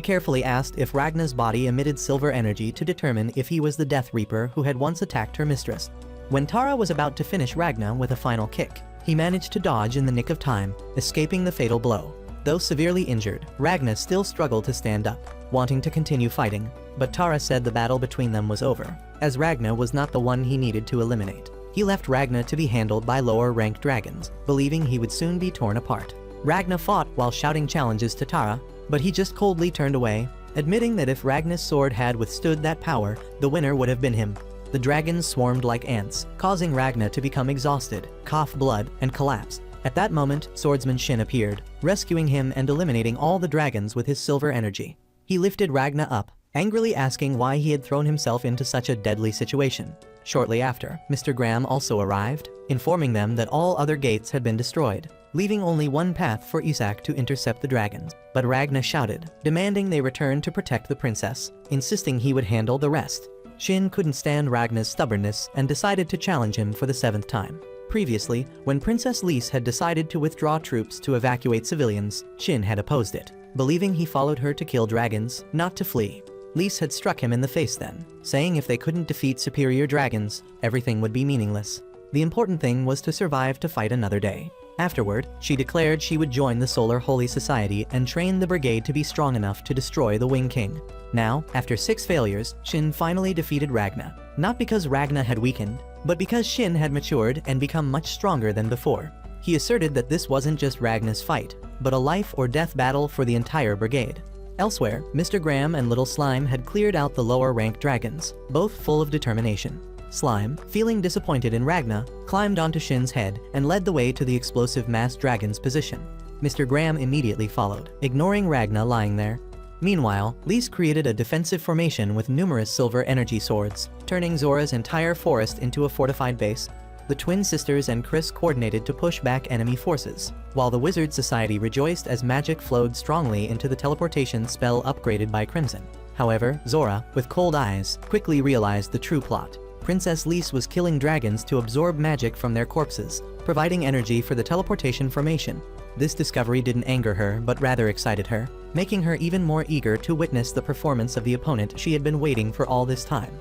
carefully asked if Ragna's body emitted silver energy to determine if he was the Death Reaper who had once attacked her mistress. When Tara was about to finish Ragna with a final kick, he managed to dodge in the nick of time, escaping the fatal blow. Though severely injured, Ragna still struggled to stand up, wanting to continue fighting, but Tara said the battle between them was over, as Ragna was not the one he needed to eliminate. He left Ragna to be handled by lower-ranked dragons, believing he would soon be torn apart. Ragna fought while shouting challenges to Tara, but he just coldly turned away, admitting that if Ragna's sword had withstood that power, the winner would have been him. The dragons swarmed like ants, causing Ragna to become exhausted, cough blood, and collapse. At that moment, swordsman Shin appeared, rescuing him and eliminating all the dragons with his silver energy. He lifted Ragna up, angrily asking why he had thrown himself into such a deadly situation. Shortly after, Mr. Graham also arrived, informing them that all other gates had been destroyed, leaving only one path for Isak to intercept the dragons. But Ragna shouted, demanding they return to protect the princess, insisting he would handle the rest. Shin couldn't stand Ragna's stubbornness and decided to challenge him for the 7th time. Previously, when Princess Lise had decided to withdraw troops to evacuate civilians, Shin had opposed it, believing he followed her to kill dragons, not to flee. Lise had struck him in the face then, saying if they couldn't defeat superior dragons, everything would be meaningless. The important thing was to survive to fight another day. Afterward, she declared she would join the Solar Holy Society and train the brigade to be strong enough to destroy the Wing King. Now, after 6 failures, Shin finally defeated Ragna. Not because Ragna had weakened, but because Shin had matured and become much stronger than before. He asserted that this wasn't just Ragna's fight, but a life or death battle for the entire brigade. Elsewhere, Mr. Graham and Little Slime had cleared out the lower-ranked dragons, both full of determination. Slime, feeling disappointed in Ragna, climbed onto Shin's head and led the way to the explosive mass dragon's position. Mr. Graham immediately followed, ignoring Ragna lying there. Meanwhile, Lise created a defensive formation with numerous silver energy swords, turning Zora's entire forest into a fortified base. The twin sisters and Chris coordinated to push back enemy forces, while the Wizard Society rejoiced as magic flowed strongly into the teleportation spell upgraded by Crimson. However, Zora, with cold eyes, quickly realized the true plot. Princess Lise was killing dragons to absorb magic from their corpses, providing energy for the teleportation formation. This discovery didn't anger her, but rather excited her, making her even more eager to witness the performance of the opponent she had been waiting for all this time.